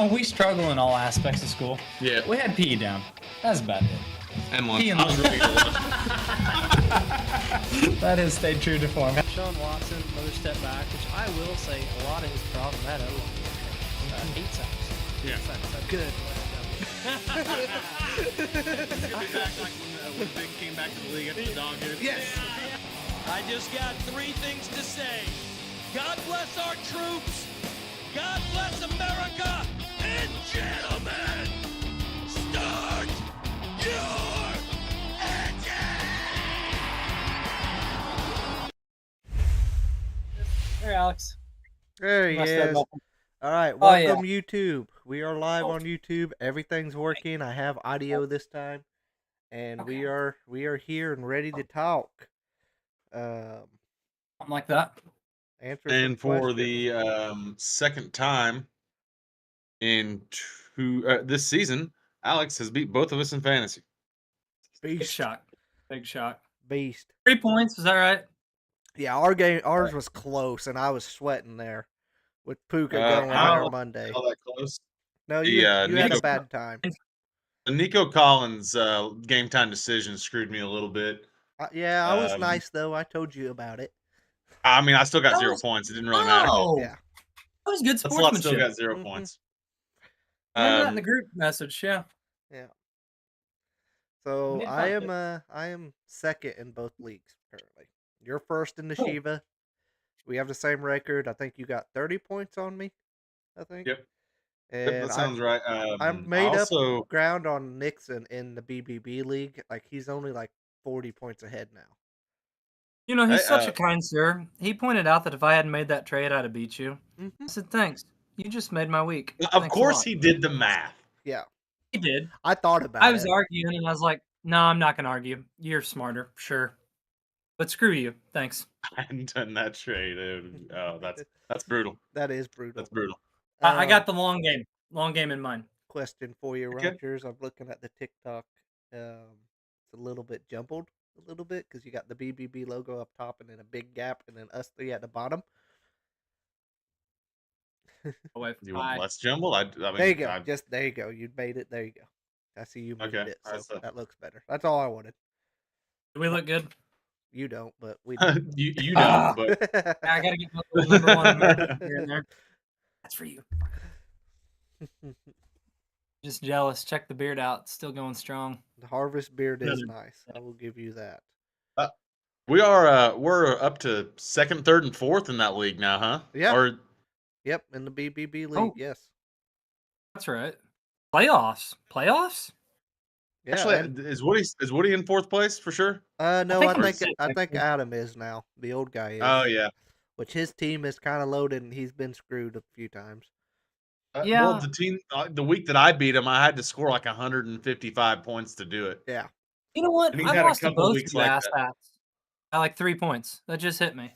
Oh, we struggle in all aspects of school. Yeah. We had PE down. That's about it. And lunch. PE and I was ready to lunch. That has stayed true to form. Sean Watson, another step back, which I will say a lot of his problem that O-line. 8 sacks. Yeah. 8 sacks. Good. He's gonna be back like when Big came back to the league after the dog hit. Yes. I just got 3 things to say. God bless our troops. God bless America. And gentlemen, start your engine. Hey, Alex. There he Must have is. been- All right, Oh, yeah. welcome YouTube. We are live on YouTube. Everything's working. I have audio this time, and we are here and ready to talk. Something like that. Answer some And for questions. the second time in this season, Alex has beat both of us in fantasy. Big beast, shock. Big shock. beast. 3 points, is that right? Yeah, ours was close, and I was sweating there with Puka going how- there Monday. All that close. No, the, you uh, you had a Nico- bad time. The Nico Collins game time decision screwed me a little bit. Yeah, I was Um, nice though. I told you about it. I mean, I still got That 0 was- points. It didn't really matter. Oh, Yeah. that was good That's a lot. Still sportsmanship. got 0 Mhm. points. Remember that in Um, the group message, yeah. So need to I find am second in both leagues currently. You're first in the Cool. Shiva. We have the same record. I think you got 30 points on me. I think. Yep. And Yep, that sounds right. I made also, up ground on Nixon in the BBB league. Like he's only like 40 points ahead now. You know, he's Hey, such a kind sir. He pointed out that if I hadn't made that trade, I'd have beat you. Mm-hmm. I said, thanks. You just made my week. of Thanks a course, lot." he did the math. Yeah, He did. I thought about I was it. arguing, and I was like, no, I'm not going to argue. You're smarter, sure. But screw you. Thanks. I hadn't done that trade. Oh, that's brutal. That is brutal. That's brutal. I got the long game in mind. Question for you, Okay. Rogers. I'm looking at the TikTok. It's a little bit jumbled, a little bit, because you got the BBB logo up top and then a big gap, and then us three at the bottom. Away. You want less jumble? I mean, There you go. Just there you go. You made it. There you go. I see you moved Okay, it, so alright, so- that looks better. That's all I wanted. Do we look good? You don't, but we do. you Ah. don't, but I got to get my little number one American here and there. That's for you. Just jealous. Check the beard out. It's still going strong. The harvest beard is Another- nice. I will give you that. we're up to second, third, and fourth in that league now, huh? Yeah. Or Yep, in the BBB league, Oh. yes. That's right. Playoffs. Playoffs? Yeah, actually, and- is Woody in fourth place for sure? no, think I we're think sixth, I think actually. Adam is now. The old guy is. Oh yeah. Which his team is kind of loaded, and he's been screwed a few times. Yeah. Well, the team the week that I beat him, I had to score like 155 points to do it. Yeah. You know what? And he's I've had a lost to couple both weeks you like ass that. hats. By like 3 points. That just hit me.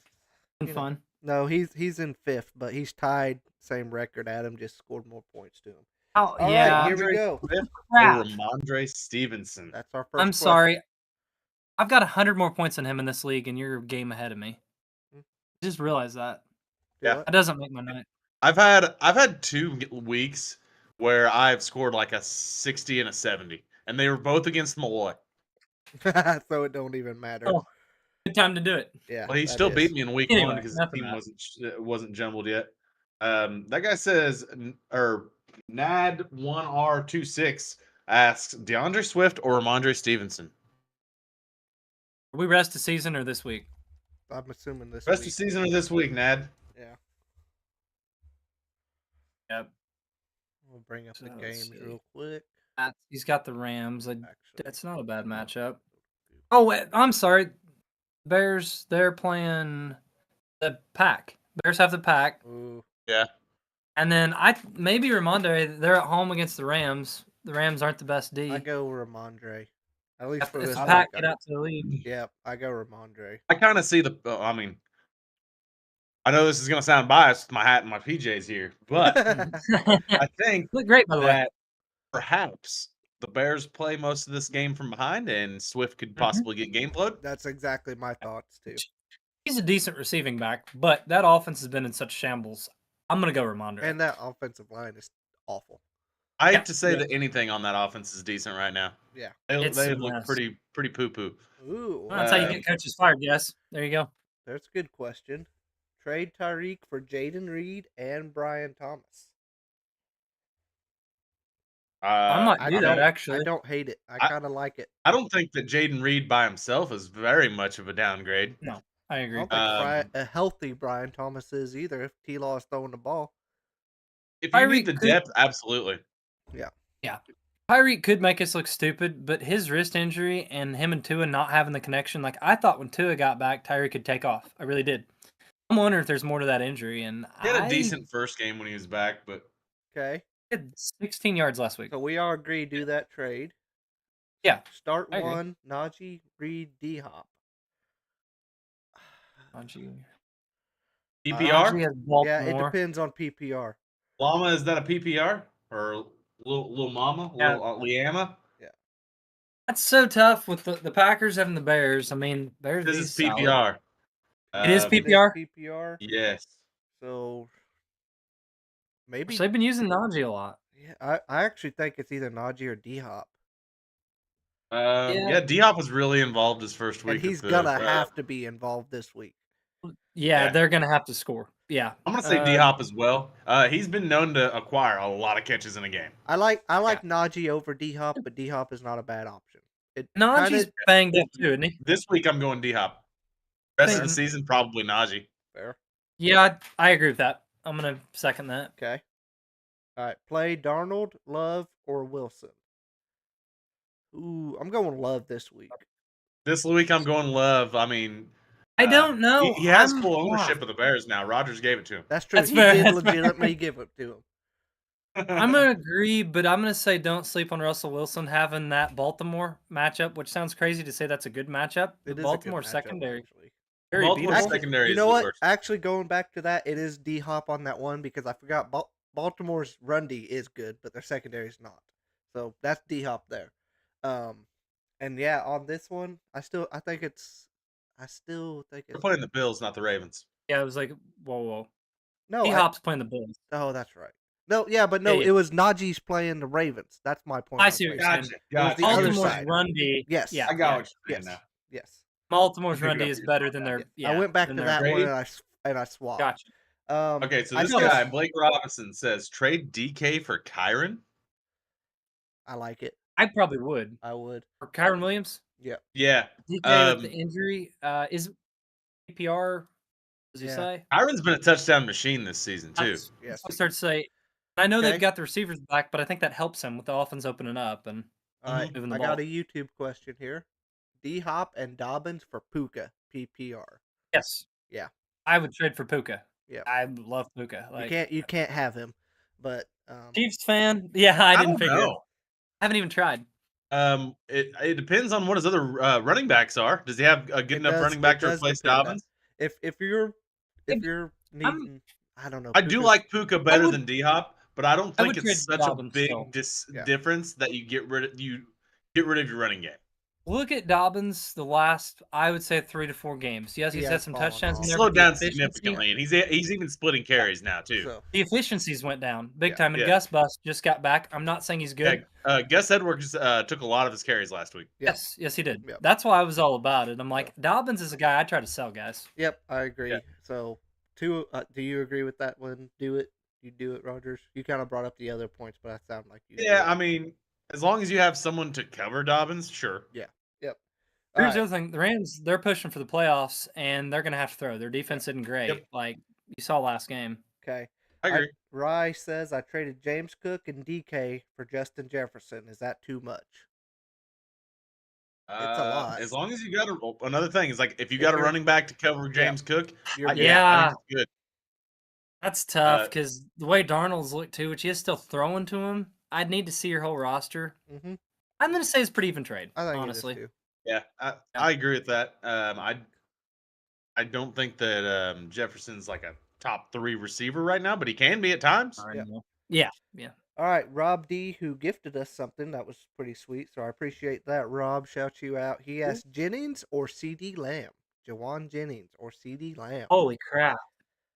Been You know, fun. No, he's in fifth, but he's tied same record. Adam just scored more points to him. Oh, All right, yeah. here we go. Crap. Or Ramondre Stevenson. That's our first. I'm question. sorry. I've got 100 more points than him in this league, and you're a game ahead of me. Just realize that. Do Yeah. what? That doesn't make my night. I've had 2 weeks where I've scored like a 60 and a 70, and they were both against Malloy. So it don't even matter. Oh, Good time to do it. Yeah. Well, he that still is. beat me in week Anyway, 1 because his enough of team that. wasn't jumbled yet. That guy says, or Nad1R26 asks, DeAndre Swift or Ramondre Stevenson? Are we rest of season or this week? I'm assuming this Rest week. of season or this week, Nad? Yeah. Yep. We'll bring up the So, let's games see. real quick. He's got the Rams. Actually, That's not a bad matchup. Oh, wait, I'm sorry. Bears, they're playing the Pack. Bears have the Pack. Ooh, And then maybe Ramondre, they're at home against the Rams. The Rams aren't the best D. I go Ramondre. At least If for the this Pack week. get out to the lead. Yep, I go Ramondre. I kind of see I mean, I know this is going to sound biased with my hat and my PJs here, but I think Look great, by the way. that perhaps the Bears play most of this game from behind and Swift could possibly get game load. That's exactly my thoughts too. He's a decent receiving back, but that offense has been in such shambles. I'm going to go Ramondre. And that offensive line is awful. I Yeah, hate to say yeah. that anything on that offense is decent right now. Yeah. It's They a look mess. pretty poo poo. Ooh, Well, that's how you Um, get coaches fired. Yes, there you go. there's a good question. Trade Tyreek for Jaden Reed and Brian Thomas. I might I do that don't. I actually. don't hate it. I I- kind of like it. I don't think that Jaden Reed by himself is very much of a downgrade. No, I I agree. don't think Um, a healthy Brian Thomas is either. If T-Law is throwing the ball, If you need Tyreek the could- depth, absolutely. yeah. Tyreek could make us look stupid, but his wrist injury and him and Tua not having the connection, like I thought when Tua got back, Tyreek could take off. I really did. I'm wondering if there's more to that injury. And He had a I decent first game when he was back, but Okay. had 16 yards last week. So we all agree do that trade. Yeah, Start I agree. one. Najee, Reed, D Hop. Najee. PPR. Najee has Yeah, it Baltimore. depends on PPR. Llama, is that a PPR or little Mama, Yeah. little Liama? That's so tough with the Packers having the Bears. I mean, Bears This be is solid. PPR. It is Um, It is PPR. PPR. Yes. So maybe. So they've been using Najee a lot. Yeah, I actually think it's either Najee or D Hop, Yeah, D Hop was really involved his first week. and he's of gonna the, have to be involved this week. Yeah, Yeah. they're gonna have to score. Yeah, I'm gonna say D Hop as well. He's been known to acquire a lot of catches in a game. I like Najee over D Hop, but D Hop is not a bad option. It Najee's kinda banged up too, isn't he? This week I'm going D Hop. Rest of the Same. season probably Najee. fair. Yeah, I agree with that. I'm gonna second that. Okay. All right. Play Darnold, Love, or Wilson. Ooh, I'm going Love this week. This week I'm going Love. I mean, I don't know. He has I'm- full ownership of the Bears now. Rodgers gave it to him. That's true. That's He fair, did that's fair. legitimately give it to him. I'm gonna agree, but I'm gonna say don't sleep on Russell Wilson having that Baltimore matchup, which sounds crazy to say that's a good matchup. It The is Baltimore a good matchup, secondary, actually. very Baltimore beatable. secondary You is know the what? worst. Actually, going back to that, it is D Hop on that one because I forgot Baltimore's run D is good, but their secondary is not. So that's D Hop there. And yeah, on this one, I still think it's. We're playing the Bills, not the Ravens. Yeah, it was like whoa. No, D Hop's playing the Bills. oh, that's right. No, yeah, but no, Yeah, yeah. it was Najee's playing the Ravens. That's my point. I was see what making. you're saying. Gotcha. the other Baltimore's side. run D. Yes. Yeah, I got yeah. what you're saying Yes. now. Yes. Baltimore's I run figured D out is what better you're than talking their. about. Yeah, I went back than to their- that one Trade? and I swapped. Gotcha. Okay, so I this still- guy, Blake Robinson, says trade DK for Kyron. I like it. I probably would. I would. For Kyron Williams, Yeah. DK with the injury, is PPR? Does he Yeah. say? Kyron's been a touchdown machine this season too. That's Yes. what I started to say. I know Okay. they've got the receivers back, but I think that helps him with the offense opening up and All right. moving the I got ball. a YouTube question here. D Hop and Dobbins for Puka PPR. Yes. Yeah. I would trade for Puka. Yeah. I love Puka. Like You can't have him, but Chiefs fan. Yeah, I didn't don't figure it. know. I haven't even tried. It depends on what his other running backs are. Does he have a good enough running back to replace Dobbins? if you're If- needing, I don't know. I do Puka's- like Puka better would- than D Hop, but I don't I think would it's trade such a Dobbins big still. Yeah. difference that you get rid of your running game. Look at Dobbins the last, I would say, 3 to 4 games. Yes, He he's has had some fallen touchdowns off. in there. Slowed but the down efficiency- significantly, and he's even splitting carries now too. So, The efficiencies went down big Yeah. time, and Yeah. Gus Bus just got back. I'm not saying he's good. Gus Edwards took a lot of his carries last week. Yep. Yes, he did. Yep. That's why I was all about it. I'm like, Dobbins is a guy I try to sell, guys. yep, I agree. Yeah. So, do you agree with that one? Do it. You do it, Rogers. You kind of brought up the other points, but I sound like you. Yeah, I mean, as long as you have someone to cover Dobbins, sure. Yep. Here's All the right. other thing: the Rams, they're pushing for the playoffs, and they're gonna have to throw. Their defense isn't great, Yep. like you saw last game. Okay. I agree. Rye says I traded James Cook and DK for Justin Jefferson. Is that too much? It's a lot. As long as you got another thing is like if you If got a you're- running back to cover James Cook, You're good. Yeah. I think it's good. That's tough Uh, because the way Darnold's looked too, which he is still throwing to him. I'd need to see your whole roster. Mm-hmm. I'm gonna say it's pretty even trade. I think honestly, it is too. Yeah, I agree with that. I don't think that Jefferson's like a top 3 receiver right now, but he can be at times. I Yeah. know. Yeah. All right, Rob D, who gifted us something that was pretty sweet, so I appreciate that. Rob, shout you out. He asked Jennings or CD Lamb, Jawan Jennings or CD Lamb. Holy crap!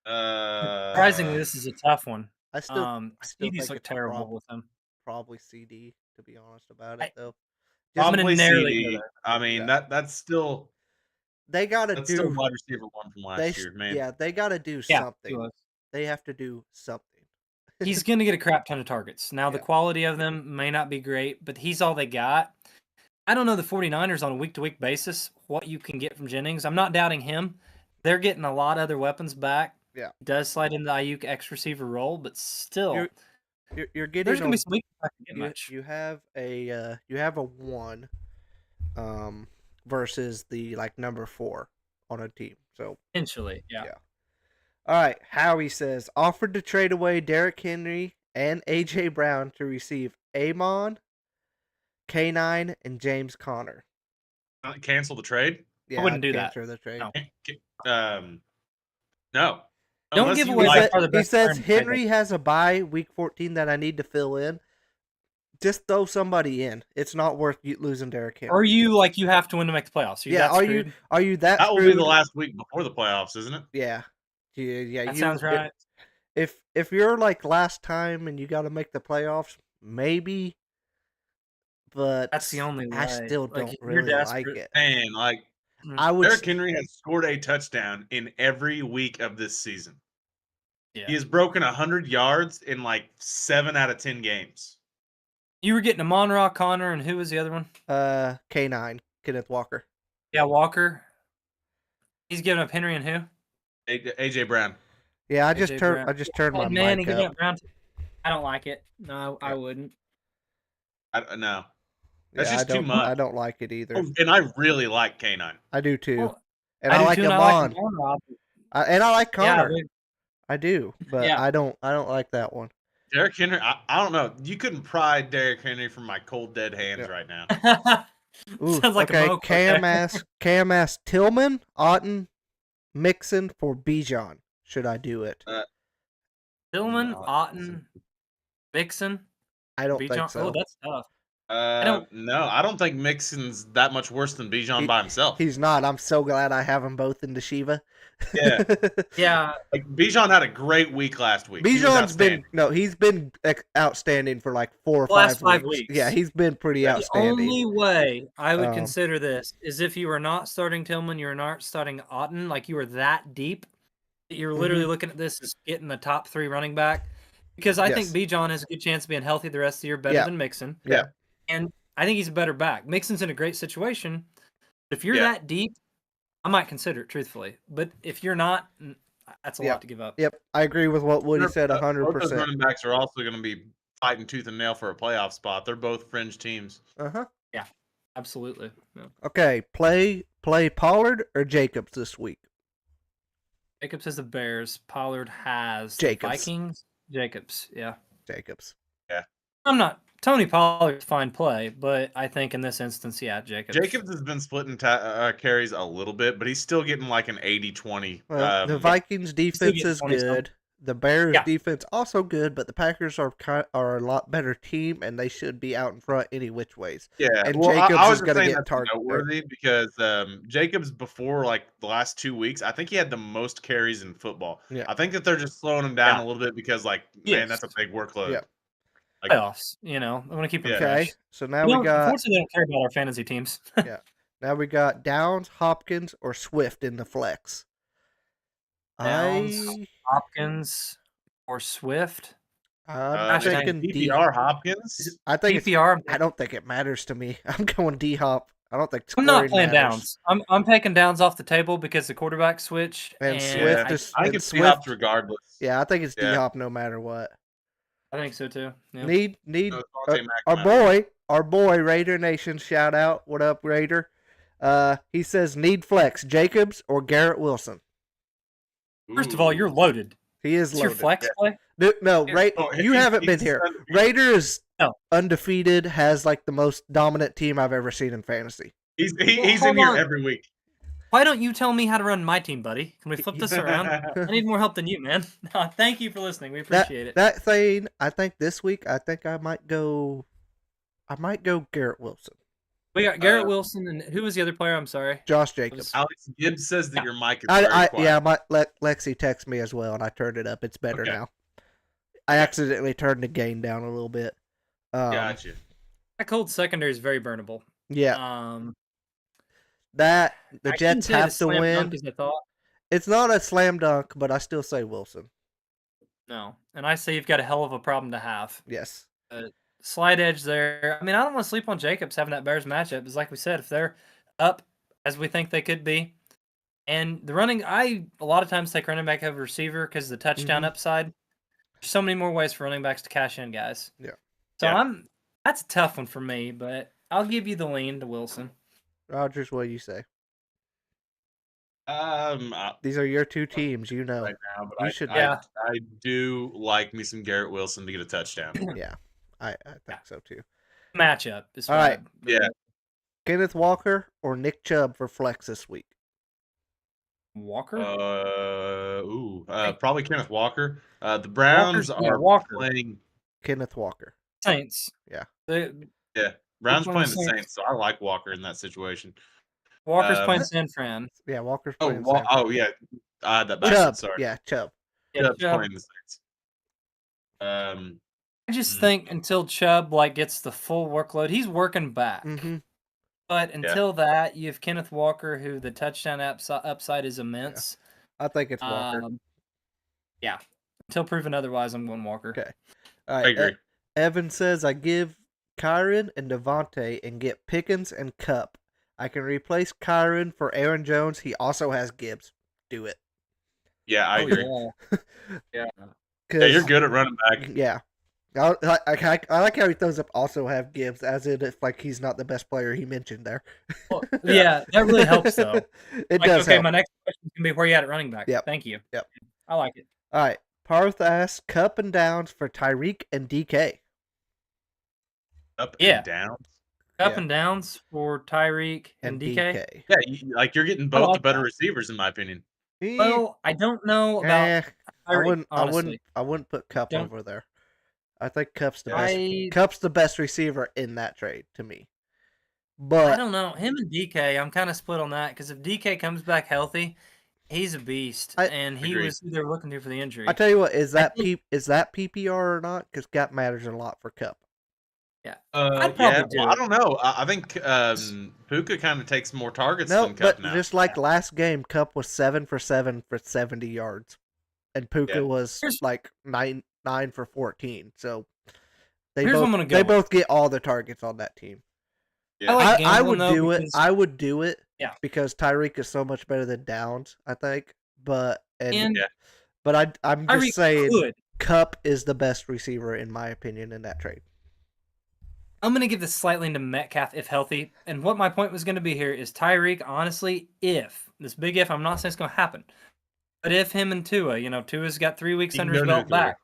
Surprisingly, this is a tough one. I still CD's think look it's terrible with him. probably CD, to be honest about it, though. I'm gonna Probably narrowly go CD. there. I mean, Yeah. that's still They gotta do. wide receiver one from last year, man. Yeah, they gotta do Yeah, he something. was. They have to do something. He's gonna get a crap ton of targets. Now, the Yeah. quality of them may not be great, but he's all they got. I don't know the 49ers on a week-to-week basis, what you can get from Jennings. I'm not doubting him. They're getting a lot of other weapons back. Yeah. He does slide into the Ayuk X receiver role, but still, You're getting there's gonna a, be some weeks I can get much. you have a 1 versus the like number 4 on a team. So Potentially, yeah. yeah. All right, Howie says offered to trade away Derrick Henry and AJ Brown to receive Amon, K9, and James Conner. Cancel the trade? Yeah, wouldn't I'd do that. cancel the trade. No. No. Don't Unless give you away like- by the He best says player in the trade. Henry has a bye week 14 that I need to fill in. Just throw somebody in. It's not worth losing Derrick Henry. Or you like you have to win to make the playoffs. Yeah, that are screwed? you that that will screwed? be the last week before the playoffs, isn't it? Yeah. Yeah, That sounds right. If you're like last time and you got to make the playoffs, maybe. But That's the only way. I still Like, don't if you're really like desperate- it. Man, like I would. Derrick Henry has scored a touchdown in every week of this season. Yeah. He has broken 100 yards in like 7 out of 10 games. You were getting Amon-Ra, Connor, and who was the other one? K9, Kenneth Walker. Yeah, Walker. He's giving up Henry and who? AJ Brown. Yeah, I AJ Brown. just turned my Man, he mic giving up. up Brown. I don't like it. No, I wouldn't. No. That's Yeah, just too much. I don't like it either. Oh, and I really like K9. I do too. Well, And I do like too, and Amon. I like Amon-Ra. And I like Yeah, Connor. I do, but Yeah. I don't like that one. Derrick Henry, I don't know. You couldn't pry Derrick Henry from my cold dead hands Yeah. right now. Ooh, Sounds like okay, a moke. Cam asked Tillman, Otten, Mixon for Bijan. Should I do it? Tillman, No, Otten, Mixon, I don't Bijan. think so. Oh, that's tough. No, I don't think Mixon's that much worse than Bijan by himself. He's not. I'm so glad I have them both in the Shiva. Yeah. Yeah, Like Bijan had a great week last week. He was he's been outstanding for like 4 or The last 5 5 weeks. weeks. Yeah, he's been pretty the outstanding. only way I would Um, consider this is if you were not starting Tillman, you were not starting Otten, like you were that deep. That you're literally looking at this as getting the top 3 running back. Because I think Bijan has a good chance of being healthy the rest of the year, better than Mixon. Yeah. And I think he's a better back. Mixon's in a great situation. If you're Yeah. that deep, I might consider it, truthfully. But if you're not, that's a lot to give up. Yep, I agree with what Woody said Both those 100%. running backs are also going to be fighting tooth and nail for a playoff spot. They're both fringe teams. Uh-huh. Absolutely. Yeah. Okay, play Pollard or Jacobs this week? Jacobs has the Bears. Pollard has Jacobs. the Vikings. Jacobs, yeah. Jacobs. I'm not. Tony Pollard's fine play, but I think in this instance, yeah, Jacobs. Jacobs has been splitting carries a little bit, but he's still getting like an 80-20. Well, the Vikings defense getting is 20-something. good. The Bears Yeah. defense also good, but the Packers are a lot better team, and they should be out in front any which ways. Yeah, And well, Jacobs I is was gonna saying get that's targeted. noteworthy because Jacobs before like the last 2 weeks, I think he had the most carries in football. Yeah. I think that they're just slowing him down Yeah. a little bit because like Yes. man, that's a big workload. Yeah. Like, Playoffs, I want to keep them Yeah. Okay, fresh. so now we got Unfortunately, they don't care about our fantasy teams. Downs, Hopkins, or Swift in the flex. Downs. Hopkins or Swift. I'm think thinking D. PPR Hopkins. I think it's, PPR. I don't think it matters to me. I'm going D Hop. I don't think I'm not scoring playing matters. Downs. I'm taking Downs off the table because the quarterback switch And and Swift Yeah. is I think and it's Swift. Swift regardless. Yeah, I think it's Yeah. D Hop no matter what. I think so too. Yeah. Need No, Devontae our McNamara. our boy Raider Nation, shout out. What up, Raider? He says need flex Jacobs or Garrett Wilson. First of all, you're loaded. He is It's your loaded. flex play. No, Yeah. you haven't been here. Raider is No. undefeated, has like the most dominant team I've ever seen in fantasy. He's Well, in hold here on. every week. Why don't you tell me how to run my team, buddy? Can we flip this around? I need more help than you, man. Thank you for listening. We appreciate it. That thing, I think this week, I might go Garrett Wilson. We got Garrett Wilson and who was the other player? I'm sorry. Josh Jacobs. Alex Gibbs says that Yeah. your mic is very quiet. Lexi texted me as well, and I turned it up. It's better Okay. now. I accidentally turned the gain down a little bit. Gotcha. That cold secondary is very burnable. Yeah. The I Jets shouldn't say it have as to slam win. dunk as I thought. It's not a slam dunk, but I still say Wilson. No, and I say you've got a hell of a problem to have. Yes. Slight edge there. I mean, I don't want to sleep on Jacobs having that Bears matchup. It's like we said, if they're up as we think they could be, and the running, I a lot of times take running back over receiver because of the touchdown upside. There's so many more ways for running backs to cash in, guys. Yeah. So that's a tough one for me, but I'll give you the lean to Wilson. Rogers, what do you say? I- These are your two teams, you know. right now, but You should- I do like me some Garrett Wilson to get a touchdown. Yeah, I think so too. Matchup is All right. Yeah. Kenneth Walker or Nick Chubb for flex this week? Walker. Probably Kenneth Walker. The Browns are playing Kenneth Walker. Saints. Yeah. Browns one playing the the Saints? Saints, so I like Walker in that situation. Walker's playing San Fran. Yeah, Walker's Oh, playing. San Fran. yeah. That Chubb. sorry. Yeah, Chubb. Chubb's Chubb. playing the Saints. I just think until Chubb gets the full workload, he's working back. Mm-hmm. But until that, you have Kenneth Walker, who the touchdown upside is immense. I think it's Walker. Yeah. Until proven otherwise, I'm going Walker. Okay. All right. I agree. Evan says I give Kyron and Devontae and get Pickens and Cup. I can replace Kyron for Aaron Jones. He also has Gibbs. Do it. Yeah, I agree. Yeah. Yeah, you're good at running back. Yeah. I like how he throws up also have Gibbs, as if he's not the best player he mentioned there. Well, yeah, that really helps though. It does okay, help. my next question can be where you at running back. Yep. Thank you. Yep. I like it. All right. Parth asks Cup and Downs for Tyreek and DK. Up Yeah. and down. Up and downs for Tyreek and DK. Yeah, you're getting both like the better that. receivers in my opinion. Well, I don't know about Tyreek, I wouldn't put Cup Don't- over there. I think Cup's the I- best. Cup's the best receiver in that trade to me. I But don't know. Him and DK, I'm kind of split on that because if DK comes back healthy, he's a beast, and he Agreed. was who they were looking to for the injury. I tell you what, is I that PPR or not? Because Cup matters a lot for Cup. Yeah, I'd probably do I it. don't know. I think Puka kind of takes more targets No, than Cup but now. just like last game, Cup was 7 for 7 for 70 yards, and Puka Yeah. was like 9 for 14. So they Here's what I'm both gonna go they with. both get all the targets on that team. Yeah. I like I gambling, would though, do it. because- I would do it. Yeah. Because Tyreek is so much better than Downs, I think. But And Yeah. but I'm just Tyreek saying, could. Cup is the best receiver in my opinion in that trade. I'm going to give this slightly into Metcalf if healthy. And what my point was going to be here is Tyreek, honestly, this big if, I'm not saying it's going to happen. But if him and Tua, Tua's got 3 weeks You under can his go belt nuclear. back.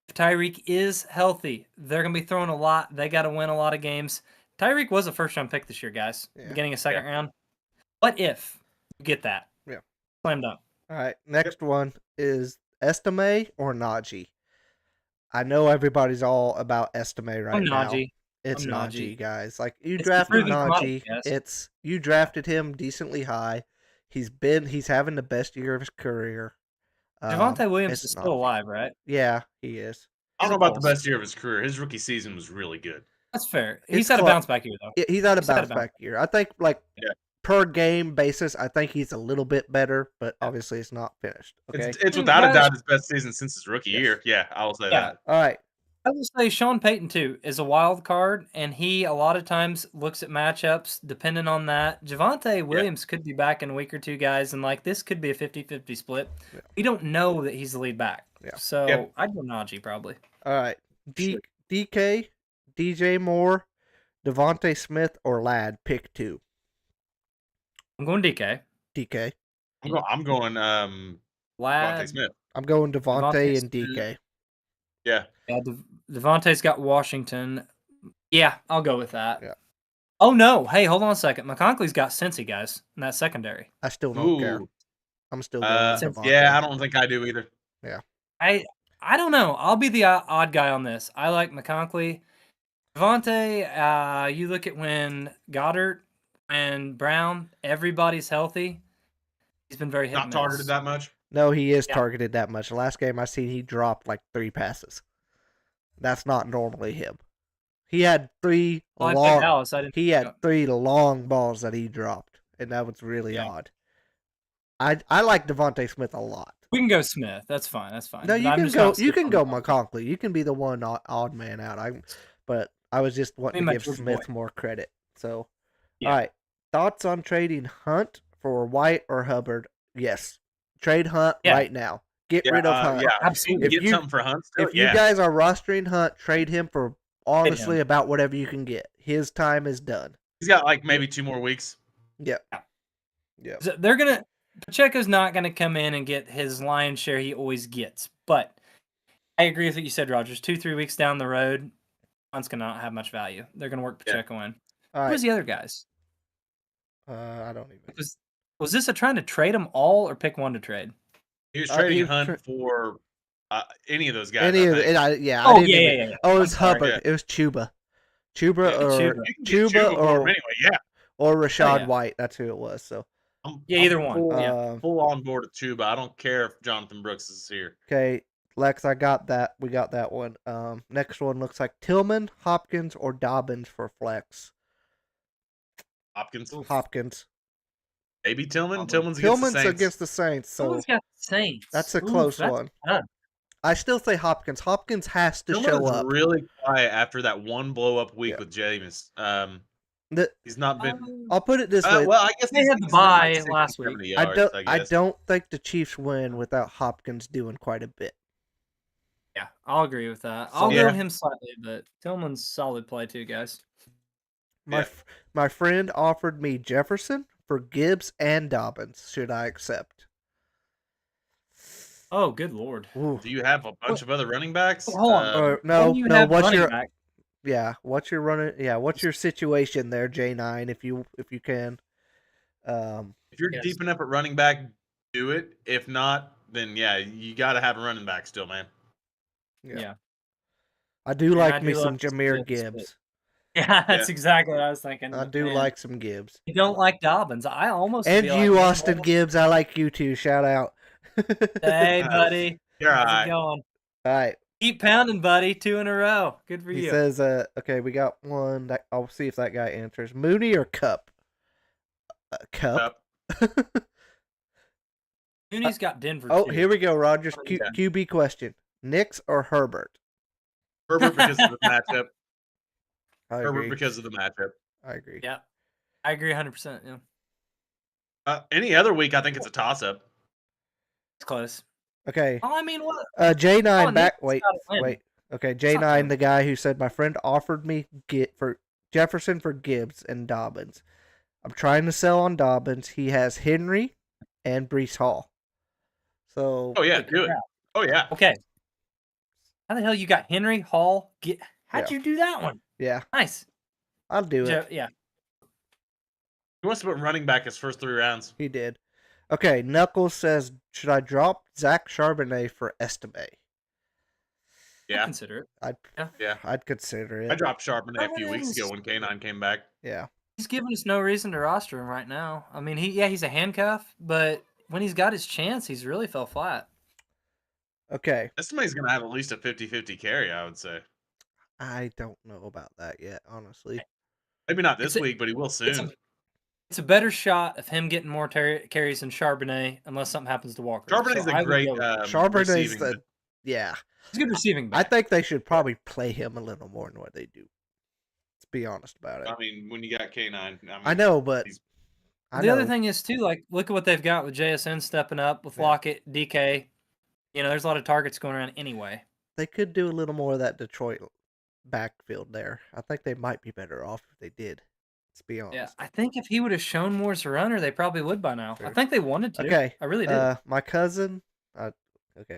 If Tyreek is healthy, they're going to be throwing a lot. They got to win a lot of games. Tyreek was a first-round pick this year, guys. Yeah. Beginning of second round. What if you get that? Yeah. Slam dunk. All right, next one is Estime or Najee. I know everybody's all about Estime right I'm now. Najee. It's I'm Najee, Najee. guys. Like you It's drafted proven commodity, Najee, yes. you drafted him decently high. He's having the best year of his career. Javonte Williams it's is still Najee. alive, right? Yeah, he is. I don't know about the best year of his career. His rookie season was really good. That's fair. It's He's had a close. bounce back year, though. He's had a He's had a bounce back year. I think per game basis, I think he's a little bit better, but obviously it's not finished. Okay. It's without a doubt his best season since his rookie year. Yeah, I will say that. All right. I will say Sean Payton, too, is a wild card, and he a lot of times looks at matchups depending on that. Javonte Williams could be back in a week or two, guys, and this could be a 50-50 split. Yeah. We don't know that he's the lead back. Yeah. So I'd go Najee, probably. All right. DK, DJ Moore, Devontae Smith, or Ladd. Pick 2. I'm going DK. DK. I'm going Ladd. Devontae Smith. I'm going Devontae and Smith. DK. Yeah. Yeah, Devontae's got Washington. Yeah, I'll go with that. Yeah. Oh, no. Hey, hold on a second. McConkley's got Cincy, guys, in that secondary. I still don't care. Ooh. I'm still going with Devontae. Yeah, I don't think I do either. Yeah. I don't know. I'll be the odd guy on this. I like McConkley. Devontae, you look at when Goddard and Brown, everybody's healthy. He's been very hit Not and targeted miss. that much. No, he is Yeah. targeted that much. The last game I seen, he dropped like 3 passes. That's not normally him. He had three Well, I played long. Dallas. I didn't. He had 3 long balls that he dropped, and that was really odd. I like Devontae Smith a lot. We can go Smith. That's fine. That's fine. No, But you I'm can just go. not You sleeping can on go Devontae. McConkley. You can be the one odd man out. But I was just wanting to my give Georgia Smith boy. more credit. So, Yeah. all right. Thoughts on trading Hunt for White or Hubbard? Yes, trade Hunt Yeah. right now. Get rid of Hunt. Yeah, Absolutely. If you get something for Hunt, still, If you guys are rostering Hunt, trade him for honestly about whatever you can get. His time is done. He's got like maybe 2 more weeks. Yep. Yeah. Yep. So Pacheco's not gonna come in and get his lion's share he always gets. But I agree with what you said, Rogers. 2-3 weeks down the road, Hunt's gonna not have much value. They're gonna work Pacheco in. All Who's right. the other guys? I don't even. Was this a trying to trade them all or pick one to trade? He was trading he was Hunt for any of those guys. Any I of think. I Oh, didn't even. yeah. Oh, it was I'm sorry. Hubbard. It was Chuba. Chuba Yeah, or Chuba. You can get Chuba for him anyway. Yeah. or Rashad yeah. White. That's who it was. So Either one. Full on board with Chuba. I don't care if Jonathan Brooks is here. okay, Lex, I got that. We got that one. Next one looks like Tillman, Hopkins, or Dobbins for flex. Hopkins. Maybe Tillman. Tillman's against the Saints. So Someone's got the Saints. that's a close one. Fun. I still say Hopkins. Hopkins has to Tillman show is up. really quiet after that one blow up week with Jameis. He's not been. I'll put it this way. Well, I guess they had the bye last week. I don't think the Chiefs win without Hopkins doing quite a bit. Yeah, I'll agree with that. I'll go him slightly, but Tillman's solid play too, guys. My friend offered me Jefferson for Gibbs and Dobbins. Should I accept? Oh, good lord! Ooh. Do you have a bunch of other running backs? Hold on. No. What's your back? Yeah, what's your running? Yeah, what's your situation there, J9? If you can. If you're deep enough at running back, do it. If not, then yeah, you got to have a running back still, man. Yeah. I do like me some Jahmyr Gibbs. Yeah, that's exactly what I was thinking. I do like some Gibbs. You don't like Dobbins. I almost and feel you, like Austin Gibbs. I like you too. Shout out. Hey, buddy. You're all How's it going? All right. Keep pounding, buddy. 2 in a row. Good for you. He says, okay, we got one. I'll see if that guy answers. Mooney or Cup? Cup. Mooney's got Denver. Oh, too. here we go, Rogers. QB question: Knicks or Herbert? Herbert because of the matchup. I agree. Herbert because of the matchup. I agree. Yeah, I agree 100%. Yeah. Any other week, I think it's a toss-up. It's close. Okay. Oh, I mean, what? J9 back. Wait. Okay, J9, the guy who said my friend offered me for Jefferson for Gibbs and Dobbins. I'm trying to sell on Dobbins. He has Henry and Breece Hall. So. Oh yeah, do it. Oh yeah. Okay. How the hell you got Henry Hall? How'd you do that one? Yeah. Nice. I'll do it. Yeah. He wants to put running back his first 3 rounds. He did. Okay, Knuckles says, should I drop Zach Charbonnet for Estime? Yeah. I'd consider it. I'd consider it. I dropped Charbonnet a few weeks ago when K9 came back. Yeah. He's giving us no reason to roster him right now. I mean, he's a handcuff, but when he's got his chance, he's really fell flat. Okay. Estime's going to have at least a 50-50 carry, I would say. I don't know about that yet, honestly. Maybe not this week, but he will soon. It's a better shot of him getting more carries than Charbonnet, unless something happens to Walker. Charbonnet's a great Charbonnet's yeah. He's a good receiving back. I think they should probably play him a little more than what they do. Let's be honest about it. I mean, when you got K9. I know, but the other thing is, too, like, look at what they've got with JSN stepping up, with Lockett, DK. There's a lot of targets going around anyway. They could do a little more of that Detroit backfield there. I think they might be better off if they did. Let's be honest. Yeah, I think if he would have shown more as a runner, they probably would by now. I think they wanted to. Okay. I really did. My cousin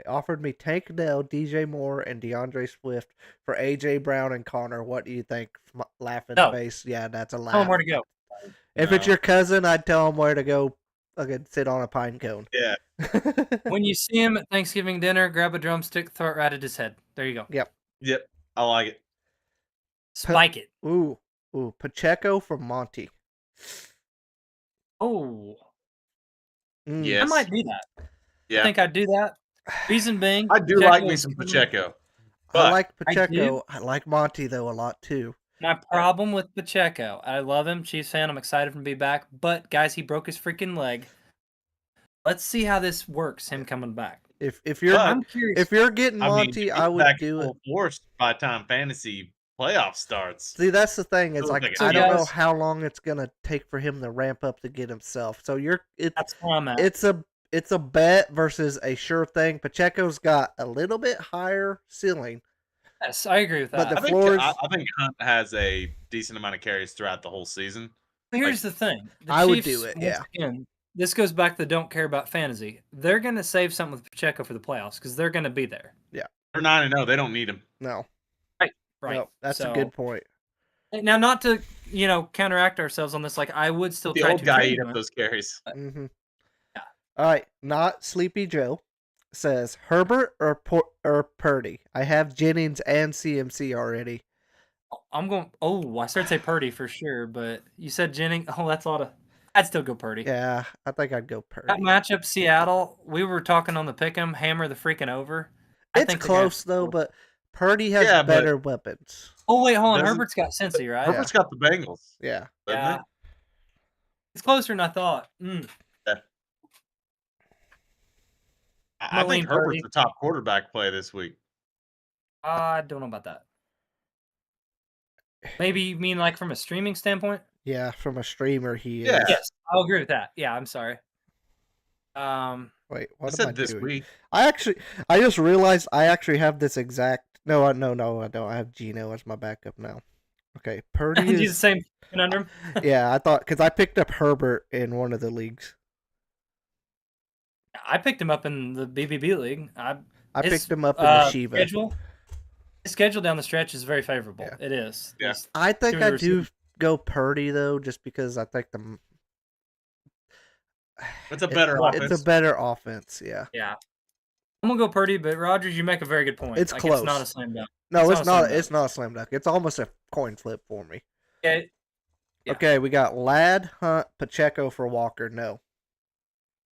offered me Tank Dell, DJ Moore, and DeAndre Swift for AJ Brown and Connor. What do you think? Laughing face. Yeah, that's a laugh. Tell him where to go. If it's your cousin, I'd tell him where to go. Sit on a pine cone. Yeah. When you see him at Thanksgiving dinner, grab a drumstick, throw it right at his head. There you go. Yep. I like it. Spike it. Ooh. Pacheco for Monty. Oh. Yes. I might do that. Yeah. I think I'd do that. Reason being, I do like me some Pacheco. I like I Pacheco. do. I like Monty though a lot too. My problem with Pacheco, I love him, Chiefs fan. I'm excited for him to be back. But guys, he broke his freaking leg. Let's see how this works. Him coming back. If you're I'm curious. if you're getting Monty, I would back do it. full force by the time fantasy playoff starts. See, that's the thing. It's Feels like like I it's don't know guys- how long it's gonna take for him to ramp up to get himself. So That's where I'm at. it's a bet versus a sure thing. Pacheco's got a little bit higher ceiling. Yes, I agree with But that. the floors. I think Hunt has a decent amount of carries throughout the whole season. Here's the thing. The I would Chiefs, do it, once yeah. Again, this goes back to the don't care about fantasy. They're going to save something with Pacheco for the playoffs because they're going to be there. They're 9-0. They don't need him. No, Right. no, that's a So- good point. Now, not to counteract ourselves on this, like I would still The try old to guy trade eat him. up those carries. Mm-hmm. Yeah. All right, not Sleepy Joe says Herbert or Purdy. I have Jennings and CMC already. I'm going. Oh, I started to say Purdy for sure, but you said Jennings. Oh, that's a lot of. I'd still go Purdy. Yeah, I think I'd go Purdy. That matchup, Seattle. We were talking on the pick'em, hammer the freaking over. I It's think they're gonna close have to though, score. but Purdy has Yeah, but- better weapons. Oh wait, hold on. Doesn't- Herbert's got Cincy, right? Herbert's got the Bengals. Yeah. doesn't Yeah. it? It's closer than I thought. I Lean think Herbert's Purdy. the top quarterback play this week. I don't know about that. Maybe you mean like from a streaming standpoint? Yeah, from a streamer he is. Yeah. Yes, I'll agree with that. Yeah, I'm sorry. Wait, I what am I said this doing? week. I just realized I actually have this exact. No, I don't. I have Gino as my backup now. Okay, Purdy Do the is. same conundrum. Yeah, I thought because I picked up Herbert in one of the leagues. I picked him up in the BBB league. I His, picked him up in the Shiva. His schedule down the stretch is very favorable. Yeah. It is. Yeah. It's- I think Two I receivers. do go Purdy though, just because I think It's a better It's offense. It's a better offense. Yeah. Yeah. I'm gonna go Purdy, but Rogers, you make a very good point. It's It's close. not a slam dunk. No, It's it's not a not. slam It's not a slam dunk. It's almost a coin flip for me. Okay. Yeah. Okay, we got Ladd, Hunt, Pacheco for Walker. No,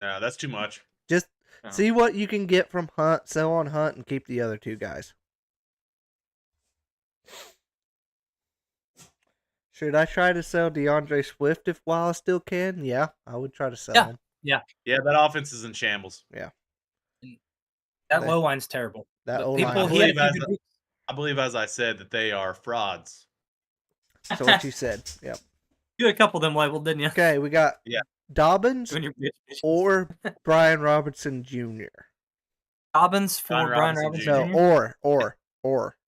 No, that's too much. just No. see what you can get from Hunt, sell on Hunt, and keep the other two guys. Should I try to sell DeAndre Swift while I still can? Yeah, I would try to sell Yeah. him. Yeah, that offense is in shambles. That That- low line's terrible. That But O people, line. he had a believe few as good weeks. I believe, as I said, that they are frauds. That's what you said. Yep. You had a couple of them labeled, didn't you? Okay, we got Yeah. Dobbins Doing your bitch. or Brian Robinson Jr. Dobbins for Brian Brian Robinson Robinson. No, Jr.? or.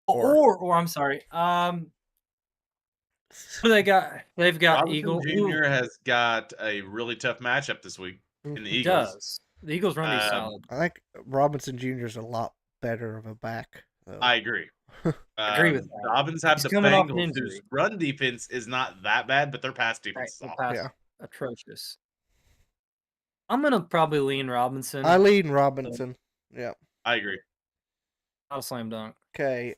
Or I'm sorry. Who they got? They've got Robinson Eagle. Jr. has got a really tough matchup this week in the He Eagles. does. The Eagles run is Um, solid. I think Robinson Jr. is a lot better of a back. Though. I agree. Agree with that. Dobbins have He's the coming off an Bengals, injury. whose run defense is not that bad, but their pass Right, defense is the awful. pass Yeah. atrocious. I'm gonna probably lean Robinson. I lean Robinson. Yeah. I agree. Not a slam dunk. Okay.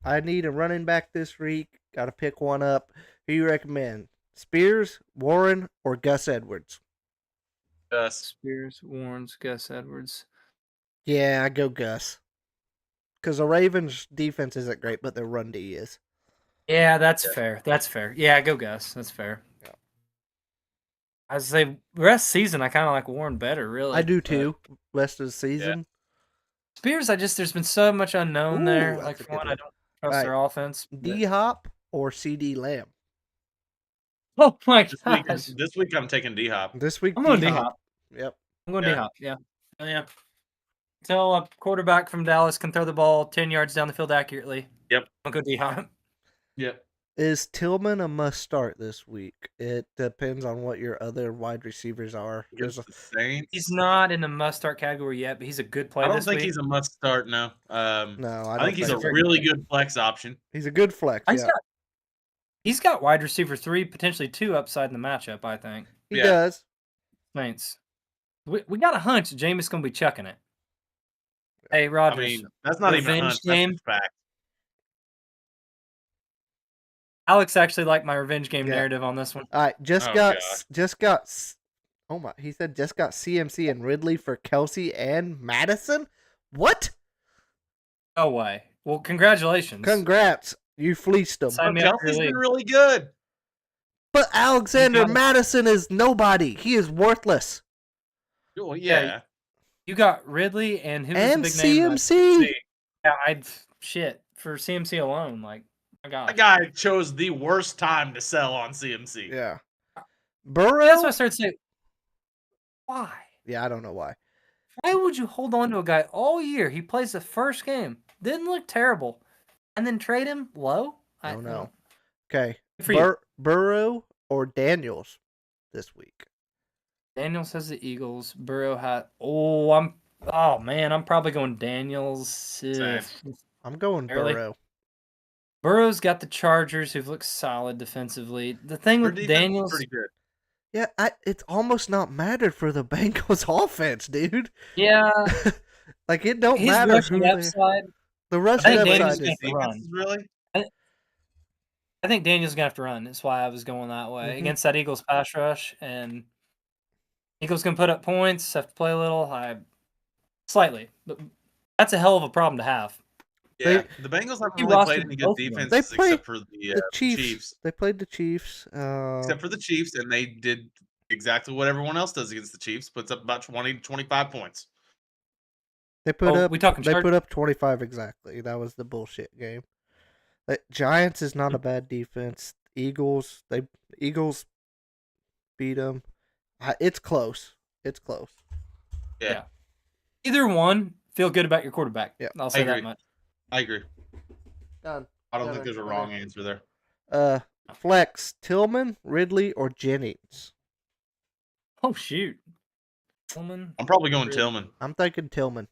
I need a running back this week. Got to pick one up. Who you recommend? Spears, Warren, or Gus Edwards? Spears, Warrens, Gus Edwards. Yeah, I go Gus. Because the Ravens' defense isn't great, but their run D is. Yeah, that's fair. That's fair. Yeah, go Gus. That's fair. Yeah. I say the rest of the season, I kind of like Warren better. Really, I do but too. Rest of the season. Spears, there's been so much unknown Ooh, there. that's Like a for good one, one. I don't trust Right. their offense. but- D Hop or CD Lamb? Oh my This gosh! week I'm taking D Hop. This week, I'm going D D-Hop. Hop. Yep. I'm going Yeah. D Hop. Yeah. Oh, yeah. Until a quarterback from Dallas can throw the ball 10 yards down the field accurately. Yep. I'll go D Hop. Yep. Is Tillman a must start this week? It depends on what your other wide receivers are. Against the Saints. He's not in the must start category yet, but he's a good player. I don't this think week. he's a must start now. No, I think he's a so. really good flex option. He's a good flex. He's Yeah, got wide receiver 3, potentially 2 upside in the matchup. I think. he Yeah. does. Saints. We got a hunch Jameis gonna be chucking it. Hey I Rogers, mean, that's not even a Revenge hunch. That's game? just fact. Alex actually liked my revenge game Yeah. narrative on this one. All right, just Oh, got. gosh. Oh my! He said just got CMC and Ridley for Kelsey and Madison. What? No way. Well, congratulations. Congrats. You fleeced them. Sign me up for your Kelsey's been league. really good. But Alexander You got it. Madison is nobody. He is worthless. Well, Yeah, yeah. You got Ridley and who was And the big name? CMC. Yeah, shit for CMC alone. Like, my gosh. That guy chose the worst time to sell on CMC. Yeah. Burrow? That's what I started saying. Why? Yeah, I don't know why. Why would you hold on to a guy all year? He plays the first game, didn't look terrible, and then trade him low? I don't know. Okay. Good for you. Burrow or Daniels this week? Daniels has the Eagles. Burrow had. Oh man, I'm probably going Daniels. Same. I'm going Barely. Burrow. Burrow's got the Chargers, who've looked solid defensively. The thing Their with defense is Daniels, pretty good. Yeah, it's almost not mattered for the Bengals offense, dude. yeah, Like it don't his matter who rushing upside. the rushing I think upside Daniels is. gonna have to run. Defenses, really? I think Daniels gonna have to run. That's why I was going that way against that Eagles pass rush, and Eagles gonna put up points. Have to play a little. Slightly, but that's a hell of a problem to have. Yeah, the Bengals haven't He really played rostered any both good of them. defenses They played except for the Chiefs. They played the Chiefs. Except for the Chiefs, and they did exactly what everyone else does against the Chiefs. Puts up about 20 to 25 points. They put up. We talking They put up 25 exactly. That was the bullshit game. The Giants is not a bad defense. Eagles beat them. It's close. It's close. Yeah. Either one, feel good about your quarterback. Yeah, I'll say agree. that much. I agree. Done. I don't Done. think there's a wrong answer there. Flex Tillman, Ridley, or Jennings. Oh shoot, Tillman. I'm probably going Tillman. I'm thinking Tillman.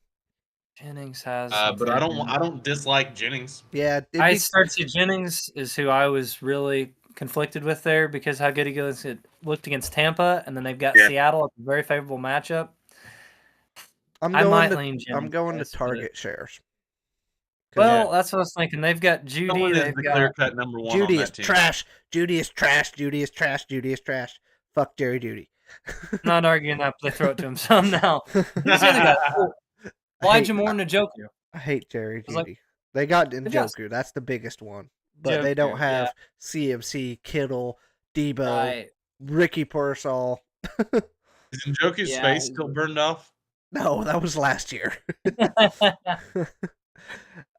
Jennings has. But I don't dislike Jennings. Yeah, I start to Jennings is who I was really conflicted with there because how good he goes. It looked against Tampa, and then they've got Seattle. It's a very favorable matchup. I'm going to target shares. Well, that's what I was thinking. They've got Judy. Tillman They've is the got clear-cut number one Judy on is that team. trash. Judy is trash. Judy is trash. Judy is trash. Fuck Jerry Judy. not arguing that, but they throw it to him some now. Who's the other guy? Elijah Moore and Njoku. I hate Jerry Judy. Like, they got Njoku. That's the biggest one. But they don't have CMC, Kittle, Debo, Ricky Pearsall. Is Njoku's face still burned off? No, that was last year.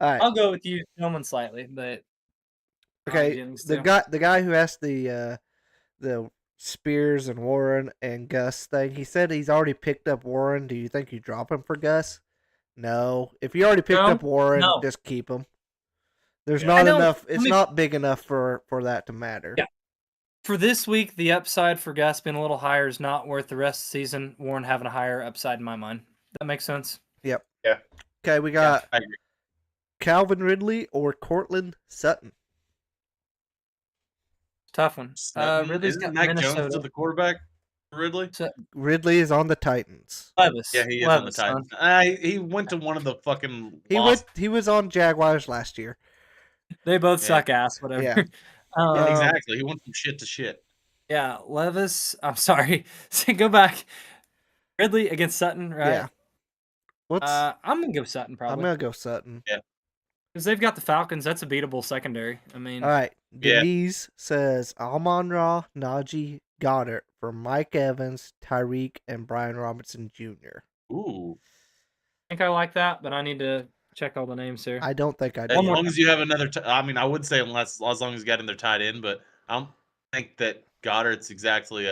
All right. I'll go with you, Tillman slightly, but okay. The guy who asked the Spears and Warren and Gus thing, he said he's already picked up Warren. Do you think you drop him for Gus? No. If you already picked up Warren, just keep him. There's not enough. It's not big enough for that to matter. Yeah. For this week, the upside for Gus being a little higher is not worth the rest of the season. Warren having a higher upside in my mind. That makes sense. Yep. Yeah. Okay, we got I agree. Calvin Ridley or Cortland Sutton. Tough one. Ridley's got Mac Minnesota. Jones to the quarterback. Ridley. Ridley is on the Titans. Levis. Yeah, he is on the Titans. He went to one of the fucking. He was on Jaguars last year. They both suck ass. Whatever. Yeah. Yeah, exactly. He went from shit to shit. Yeah, Levis. I'm sorry. Go back. Ridley against Sutton, right? Yeah. I'm gonna go Sutton probably. I'm gonna go Sutton. Yeah. Because they've got the Falcons. That's a beatable secondary. I mean. All right. Denise says Amon-Ra, Najee, Goddard for Mike Evans, Tyreek, and Brian Robinson Jr. Ooh. I think I like that, but I need to check all the names here. I don't think I do. As long as you have another, I mean, I would say as long as you got in there tied in, but I don't think that Goddard's exactly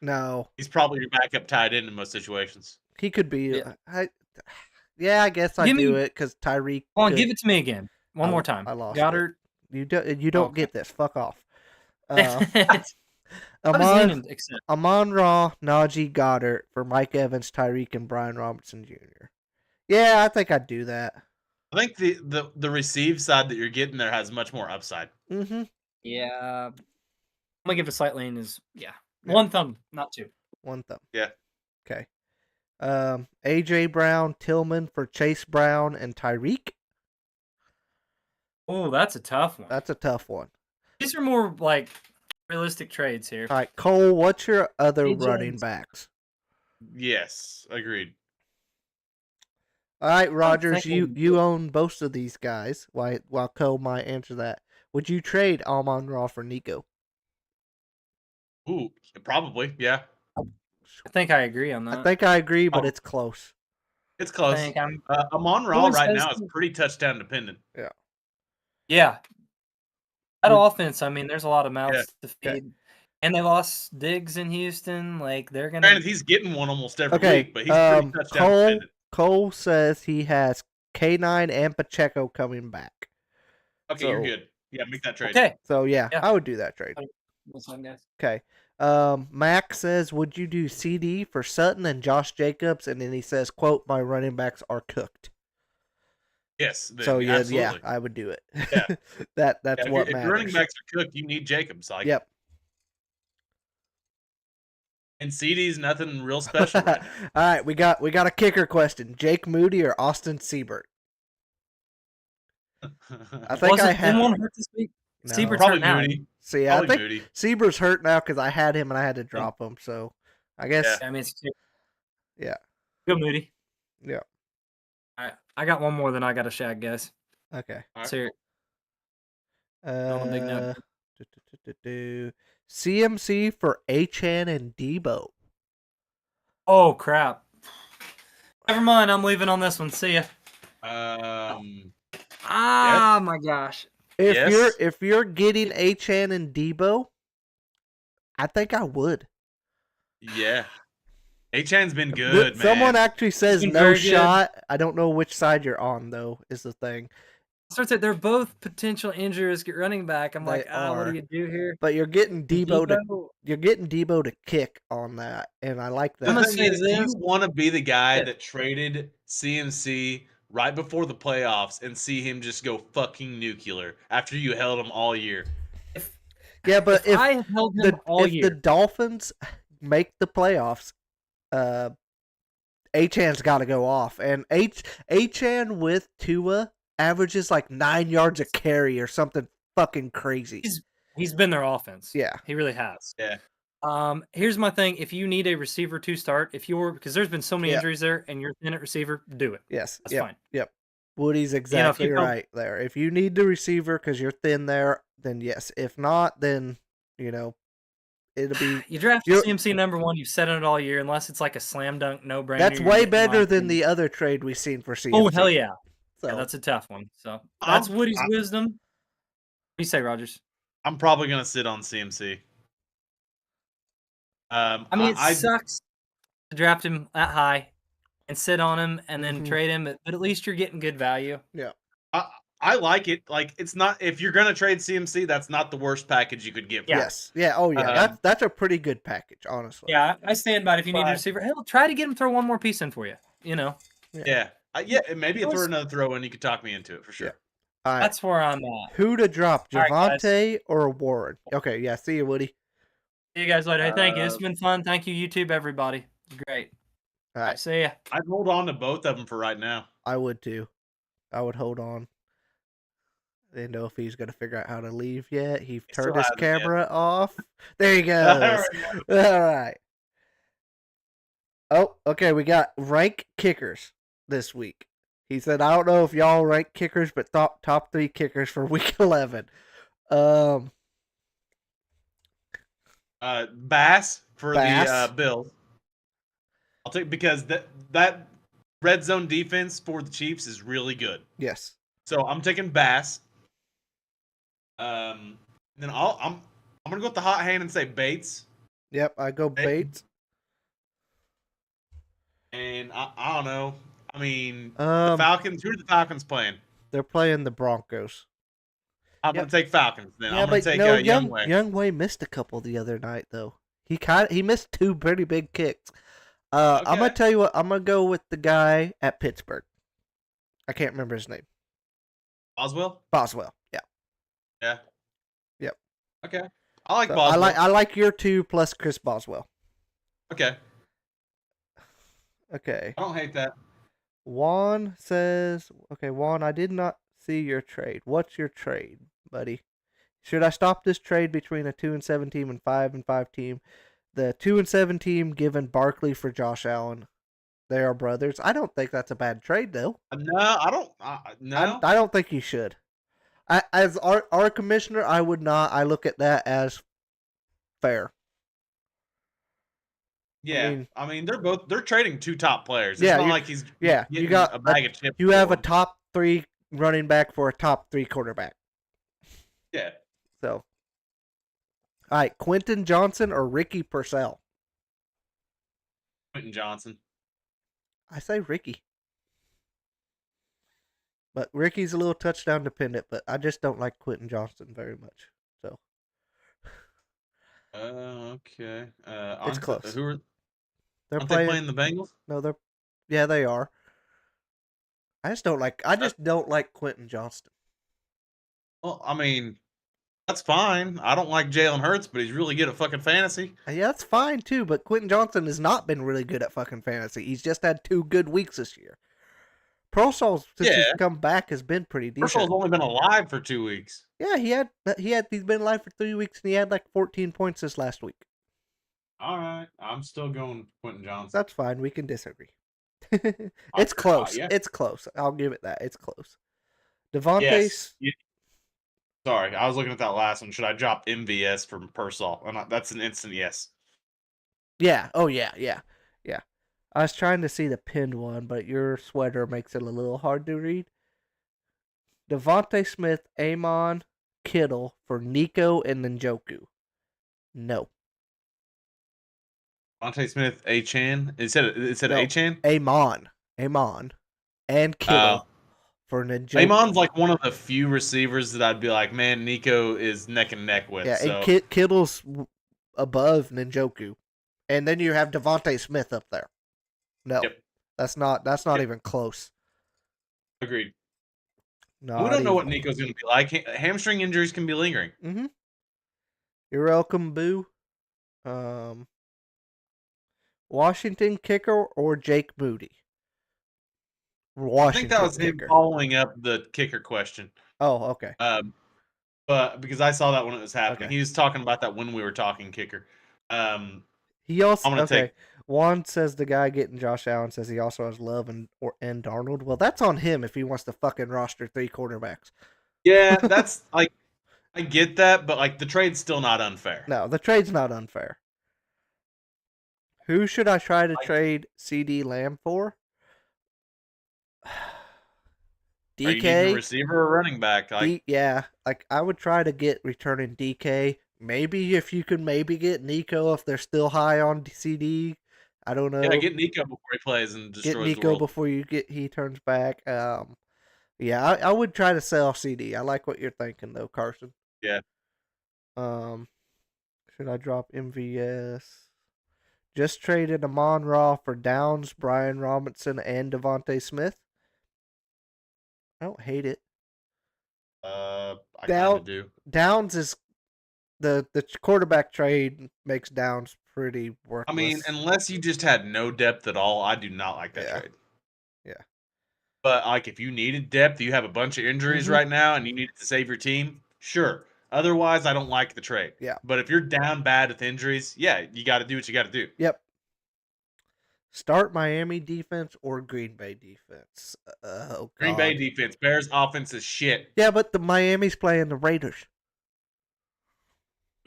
No. He's probably your backup tied in most situations. He could be. Yeah. I guess I do it because Tyreek. Come on, give it to me again. One more time. I lost Goddard. You don't get this. Fuck off. Amon-Ra, Najee, Goddard for Mike Evans, Tyreek, and Brian Robinson Jr. Yeah, I think I'd do that. I think the receive side that you're getting there has much more upside. Mm-hmm. Yeah. I'm gonna give it a slight lean is one thumb, not two. One thumb. Yeah. Okay. AJ Brown, Tillman for Chase Brown and Tyreek. Oh, that's a tough one. That's a tough one. These are more like realistic trades here. All right, Cole, what's your other running backs? Yes, agreed. All right, Rogers, thinking- you own both of these guys. While Cole might answer that, would you trade Amon-Ra for Nico? Ooh, probably. Yeah, I think I agree on that. I think I agree, but it's close. it's close. think I'm- Amon-Ra Always right says now is to- pretty touchdown dependent. Yeah. That Would- offense, I mean, there's a lot of mouths to feed. Okay. And they lost Diggs in Houston. Like, they're going Granted, to. he's getting one almost every Okay, week, but he's pretty touchdown dependent. Cole says he has K9 and Pacheco coming back. Okay, you're good. Yeah, make that trade. Okay. So yeah, Yeah. I would do that trade. What's up, guys? Okay. Max says, would you do CD for Sutton and Josh Jacobs? And then he says, quote, my running backs are cooked. Yes. So yeah, absolutely. I would do it. Yeah. That's Yeah, what if matters. your running backs are cooked, you need Jacobs. Like, Yep. And CD's nothing real special right now. All right, we got a kicker question: Jake Moody or Austin Seibert? I think I had. Didn't one hurt this week? No. Seibert's Probably hurt now. Moody. See, I Probably think Moody. Seibert's hurt now because I had him and I had to drop him. So I guess. Yeah. I mean, it's Yeah. Go Moody. Yeah. All right. I got one more than I got a shag, guys. Okay. Let's hear it. On a big note. CMC for Achan and Debo. Oh, crap. Never mind. I'm leaving on this one. See ya. My gosh. If you're getting Achan and Debo, I think I would. Yeah. Achan's been good, man. Someone actually says been no very good. shot. I don't know which side you're on though. Is the thing. Starts it. They're both potential injuries. Get running back. I'm They like, what are. do you do here? But you're getting Debo to kick on that, and I like The I'm that. gonna thing say is, do you this. want to be the guy Yeah. that traded CMC right before the playoffs and see him just go fucking nuclear after you held him all year? Yeah, but if I have held him all if year, the Dolphins make the playoffs, Achan's got to go off, and Achan with Tua averages like 9 yards a carry or something fucking crazy. he's been their offense. Yeah. He really has. Yeah. Here's my thing. If you need a receiver to start, because there's been so many injuries there and you're thin at receiver, do it. Yes. That's Yep. fine. Yep. Woody's exactly you don't- right there. If you need the receiver because you're thin there, then yes. If not, then it'll be. You draft You're- CMC number 1, you've said it all year, unless it's like a slam dunk, no brainer. That's way better than the other trade we've seen for CMC. Oh hell yeah! So Yeah, that's a tough one. So that's Woody's wisdom. What do you say, Rogers? I'm probably gonna sit on CMC. I mean, it sucks to draft him that high and sit on him and then trade him, but at least you're getting good value. Yeah. I like it. Like, it's not, if you're gonna trade CMC, that's not the worst package you could get. Yeah. Yes. Yeah. Oh yeah. That's a pretty good package, honestly. Yeah, I stand by it. If you need a receiver, hell, try to get him throw one more piece in for you. Yeah. And maybe It throw was- another throw in. You could talk me into it for sure. Yeah. All right. That's where I'm at. Who to drop, All right, guys. Javonte or Warren? Okay. Yeah. See you, Woody. See you guys later. Hey, thank you. It's been fun. Thank you, YouTube, everybody. Great. All right. See ya. I'd hold on to both of them for right now. I would too. I would hold on. I didn't know if he's going to figure out how to leave yet. He still turned his hasn't yet. camera off. There he goes. All right. Oh, okay. We got rank kickers this week. He said, I don't know if y'all rank kickers, but top 3 kickers for week 11. Bass for Bass. the Bills. I'll take, because that red zone defense for the Chiefs is really good. Yes. So I'm taking Bass. Then I'm gonna go with the hot hand and say Bates. Yep. I go Bates. And I don't know. I mean, the Um, Falcons. Who are the Falcons playing? They're playing the Broncos. I'm gonna take Falcons. Then Yeah, I'm gonna but take no, Young Way. Young Way missed a couple the other night though. He missed 2 pretty big kicks. I'm gonna Okay. tell you what. I'm gonna go with the guy at Pittsburgh. I can't remember his name. Boswell. Boswell. Yeah. Yeah. Yep. Okay. I like So Boswell. I like your 2 plus Chris Boswell. Okay. Okay. I don't hate that. Juan says, okay, Juan, I did not see your trade. What's your trade, buddy? Should I stop this trade between a 2-7 team and 5-5 team? The 2-7 team given Barkley for Josh Allen. They are brothers. I don't think that's a bad trade, though. No, I don't. No. I don't think you should. As our commissioner, I would not. I look at that as fair. Yeah, I mean they're trading 2 top players. It's Yeah, not like he's you getting got a bag of chips. You have a top 3 running back for a top 3 quarterback. Yeah. So, all right, Quentin Johnson or Ricky Purcell? Quentin Johnson. I say Ricky. But Ricky's a little touchdown dependent, but I just don't like Quentin Johnson very much. So. Okay. It's close. Who are they playing the Bengals? No, they are. I just don't like Quentin Johnston. Well, I mean, that's fine. I don't like Jalen Hurts, but he's really good at fucking fantasy. Yeah, that's fine too, but Quentin Johnson has not been really good at fucking fantasy. He's just had 2 good weeks this year. Purcell, since he's come back, has been pretty decent. Purcell's only been alive for 2 weeks. Yeah, he's been alive for 3 weeks, and he had like 14 points this last week. All right, I'm still going Quentin Johnson. That's fine. We can disagree. It's close. Yeah. It's close. I'll give it that. It's close. Devontae. Yes. Sorry, I was looking at that last one. Should I drop MVS from Purcell? That's an instant yes. Yeah. Oh yeah. Yeah. Yeah. I was trying to see the pinned one, but your sweater makes it a little hard to read. Devontae Smith, Amon, Kittle for Nico and Njoku. No. Devontae Smith, A-Chan. It said No. A-Chan? Amon, and Kittle for Njoku. Amon's like one of the few receivers that I'd be like, man, Nico is neck and neck with. Yeah, so. and Kittle's above Njoku. And then you have Devontae Smith up there. No. Yep. That's not even close. Agreed. No, we don't know what Nico's going to be like. Hamstring injuries can be lingering. Mm-hmm. You're welcome, Boo. Washington kicker or Jake Moody? Washington. I think that was him following up the kicker question. Oh, okay. But because I saw that when it was happening, he was talking about that when we were talking kicker. He also Juan says the guy getting Josh Allen says he also has Love and Darnold. Well, that's on him if he wants to fucking roster 3 quarterbacks. Yeah, that's like I get that, but like the trade's still not unfair. No, the trade's not unfair. Who should I try to trade CD Lamb for? DK. Are you needing a receiver or running back? Yeah, like I would try to get returning DK. Maybe if you could get Nico if they're still high on CD. I don't know. Yeah, get Nico before he plays and destroys the world. Get Nico before he turns back. Yeah, I would try to sell CD. I like what you're thinking though, Carson. Yeah. Should I drop MVS? Just traded Amon Ra for Downs, Brian Robinson, and Devontae Smith. I don't hate it. I kind of do. Downs is the quarterback trade makes Downs pretty worthless. I mean, unless you just had no depth at all, I do not like that trade. Yeah. But like if you needed depth, you have a bunch of injuries right now and you needed to save your team, sure. Otherwise, I don't like the trade. Yeah. But if you're down bad with injuries, yeah, you got to do what you got to do. Yep. Start Miami defense or Green Bay defense? Green Bay defense. Bears offense is shit. Yeah, but the Miami's playing the Raiders.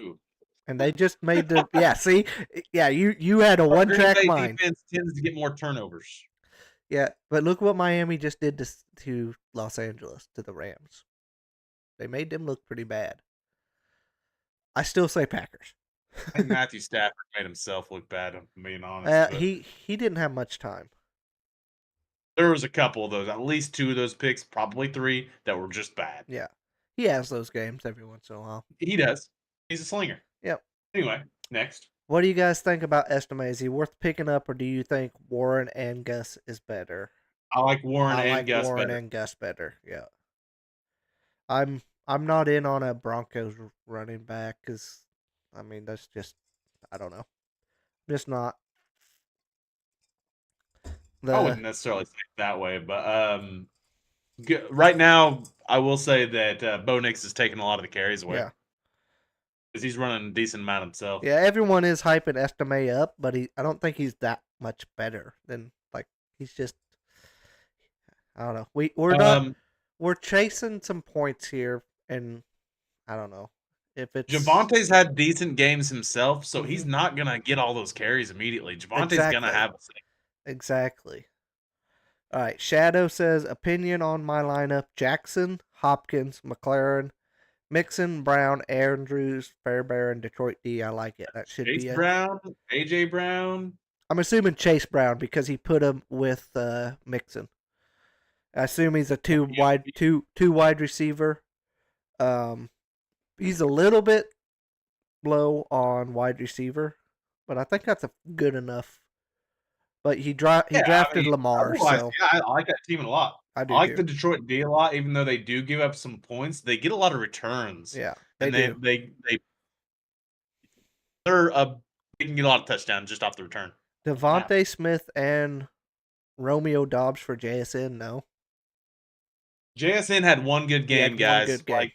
Ooh. And they just made the see? Yeah, you had a one-track mind. Green Bay defense tends to get more turnovers. Yeah, but look what Miami just did to Los Angeles, to the Rams. They made them look pretty bad. I still say Packers. I think Matthew Stafford made himself look bad, if I'm being honest. He didn't have much time. There was a couple of those, at least 2 of those picks, probably 3, that were just bad. Yeah. He has those games every once in a while. He does. He's a slinger. Yep. Anyway, next. What do you guys think about Estime? Is he worth picking up, or do you think Warren and Gus is better? I like Warren and Gus better. Yeah. I'm not in on a Broncos running back because, I mean, that's just, I don't know. Just not. I wouldn't necessarily say it that way, but right now, I will say that Bo Nix is taking a lot of the carries away. Yeah. Because he's running a decent amount himself. Yeah, everyone is hyping Estime up, but I don't think he's that much better than like He's just, I don't know. We're we're chasing some points here, and I don't know if it's Javante's had decent games himself, so he's not gonna get all those carries immediately. Javante's gonna have exactly. All right, Shadow says opinion on my lineup: Jackson, Hopkins, McLaren, Mixon, Brown, Andrews, Fairbairn, Detroit D. I like it. That should Chase be Brown, AJ Brown. I'm assuming Chase Brown because he put him with Mixon. I assume he's a two wide receiver. He's a little bit low on wide receiver, but I think that's a good enough. But he drafted Lamar, so I like that team a lot. I like the Detroit D a lot, even though they do give up some points. They get a lot of returns. Yeah, they can get a lot of touchdowns just off the return. Devontae Smith and Romeo Dobbs for JSN. No, JSN had one good game, guys. Like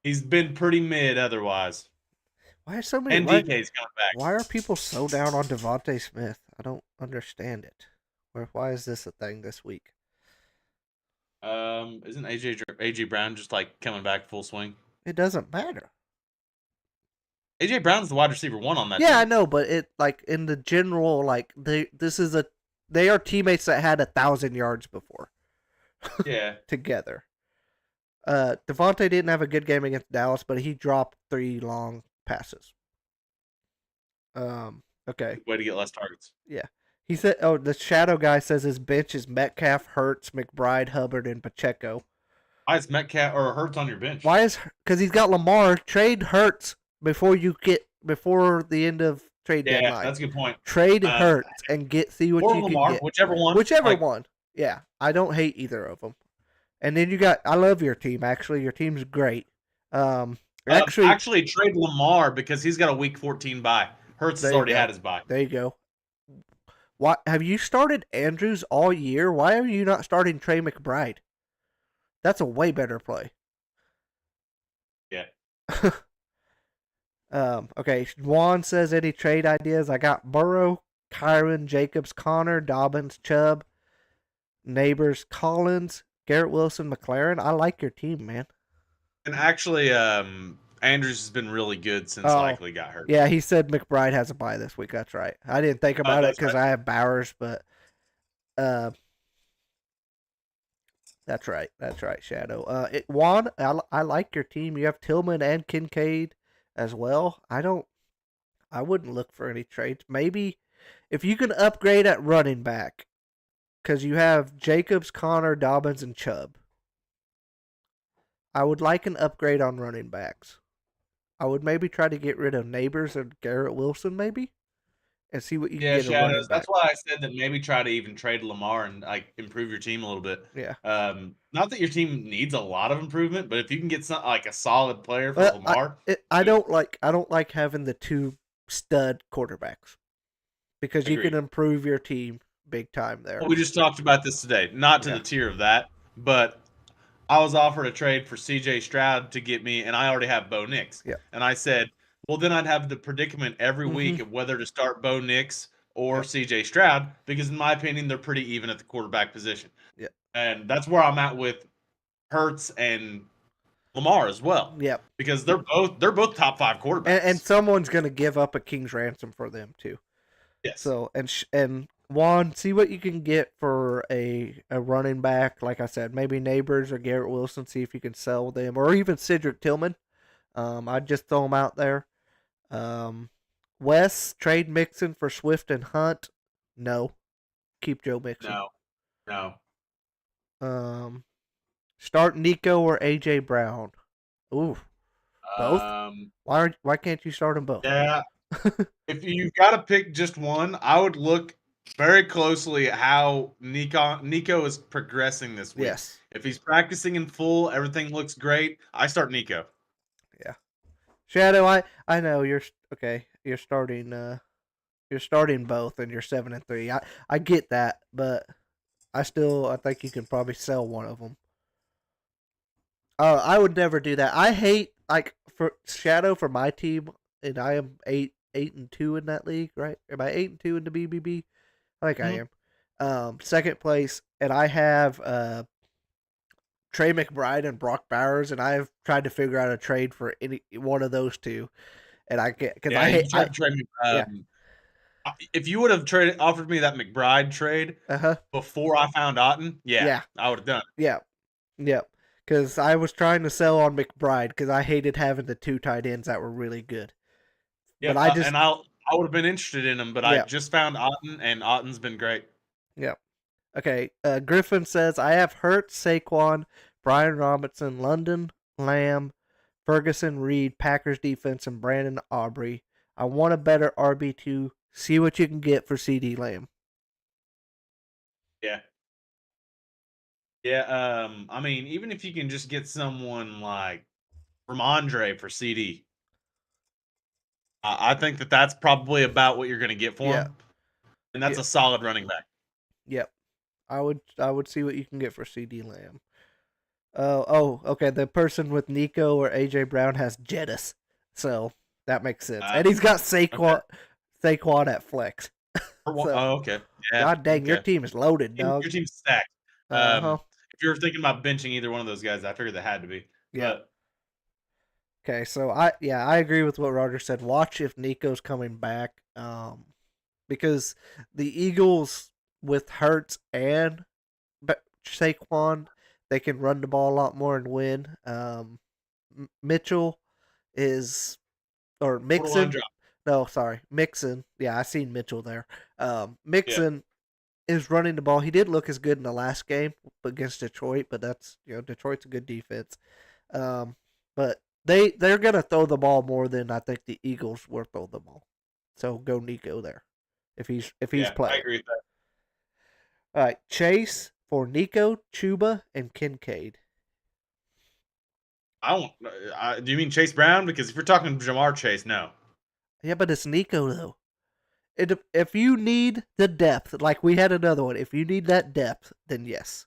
he's been pretty mid otherwise. Why are so many? And DK's coming back. Why are people so down on Devontae Smith? I don't understand it. Why is this a thing this week? Isn't AJ Brown just like coming back full swing? It doesn't matter. AJ Brown's the wide receiver 1 on that team. Yeah, I know, but it like in the general they are teammates that had 1,000 yards before. Yeah. Together. Devontae didn't have a good game against Dallas, but he dropped 3 long passes. Okay. Way to get less targets. Yeah. He said, the Shadow guy says his bench is Metcalf, Hurts, McBride, Hubbard, and Pacheco. Why is Metcalf or Hurts on your bench? Because he's got Lamar. Trade Hurts before the end of trade deadline. Yeah, that's a good point. Trade Hurts and see what you Lamar, can get. Whichever one. Yeah, I don't hate either of them. And then I love your team. Actually, your team's great. Actually, trade Lamar because he's got a week 14 bye. Hurts has already had his bye. There you go. Why have you started Andrews all year? Why are you not starting Trey McBride? That's a way better play. Yeah. Okay. Juan says any trade ideas? I got Burrow, Kyron, Jacobs, Connor, Dobbins, Chubb, Neighbors, Collins, Garrett Wilson, McLaren. I like your team, man. And actually, Andrews has been really good since Likely got hurt. Yeah, he said McBride has a bye this week. That's right. I didn't think about it because I have Bowers, but that's right. That's right, Shadow. Juan, I like your team. You have Tillman and Kincaid as well. I wouldn't look for any trades. Maybe if you can upgrade at running back, because you have Jacobs, Connor, Dobbins, and Chubb. I would like an upgrade on running backs. I would maybe try to get rid of Neighbors and Garrett Wilson, maybe, and see what you can get. Yeah, that's why I said that maybe try to even trade Lamar and like improve your team a little bit. Yeah. Not that your team needs a lot of improvement, but if you can get some like a solid player for Lamar, I don't like having the 2 stud quarterbacks because you can improve your team big time there. Well, we just talked about this today, not to the tier of that, but I was offered a trade for CJ Stroud to get me, and I already have Bo Nix. Yeah. And I said, well, then I'd have the predicament every week of whether to start Bo Nix or CJ Stroud, because in my opinion, they're pretty even at the quarterback position. Yeah. And that's where I'm at with Hurts and Lamar as well. Yeah. Because they're both top 5 quarterbacks. And someone's going to give up a king's ransom for them too. Yes. So and Juan, see what you can get for a running back. Like I said, maybe Neighbors or Garrett Wilson. See if you can sell them, or even Cedric Tillman. I'd just throw them out there. Wes, trade Mixon for Swift and Hunt. No, keep Joe Mixon. No. Start Nico or AJ Brown. Ooh, both. Why can't you start them both? Yeah. If you've got to pick just one, I would look very closely at how Nico is progressing this week. Yes. If he's practicing in full, everything looks great. I start Nico. Yeah. Shadow, I know you're okay. You're starting both, and you're 7-3. I get that, but I think you can probably sell one of them. I would never do that. I hate for Shadow for my team, and I am 8-2 in that league, right? Am I 8-2 in the BBB? I think I am. Second place, and I have Trey McBride and Brock Bowers, and I've tried to figure out a trade for any one of those two, and I get because I hate. You tried to trade me. If you would have offered me that McBride trade before I found Otten, I would have done it. Yeah. Because I was trying to sell on McBride because I hated having the 2 tight ends that were really good. Yeah, but I would have been interested in him, but I just found Otten, and Otten's been great. Yeah. Okay. Griffin says I have Hurts, Saquon, Brian Robinson, London, Lamb, Ferguson, Reed, Packers defense, and Brandon Aubrey. I want a better RB2. See what you can get for CD Lamb. Yeah. Yeah, I mean, even if you can just get someone like Ramondre for CD, I think that's probably about what you're going to get for him, and that's a solid running back. Yep, I would see what you can get for CD Lamb. Okay. The person with Nico or AJ Brown has Jettis, so that makes sense, and he's got Saquon at flex. Okay. Yeah, God dang, your team is loaded, dog. Your team's stacked. If you're thinking about benching either one of those guys, I figured they had to be. Yeah. Okay, so I agree with what Roger said. Watch if Nico's coming back, because the Eagles with Hurts and Saquon, they can run the ball a lot more and win. Mitchell is or Mixon. No, sorry, Mixon. Yeah, I seen Mitchell there. Mixon is running the ball. He didn't look as good in the last game against Detroit, but that's Detroit's a good defense. But they're gonna throw the ball more than I think the Eagles will throw the ball. So go Nico there, if he's playing. I agree with that. All right, Chase for Nico, Chuba, and Kincaid. Do you mean Chase Brown? Because if you're talking Jamar Chase, no. Yeah, but it's Nico though. If you need the depth, like we had another one, if you need that depth, then yes.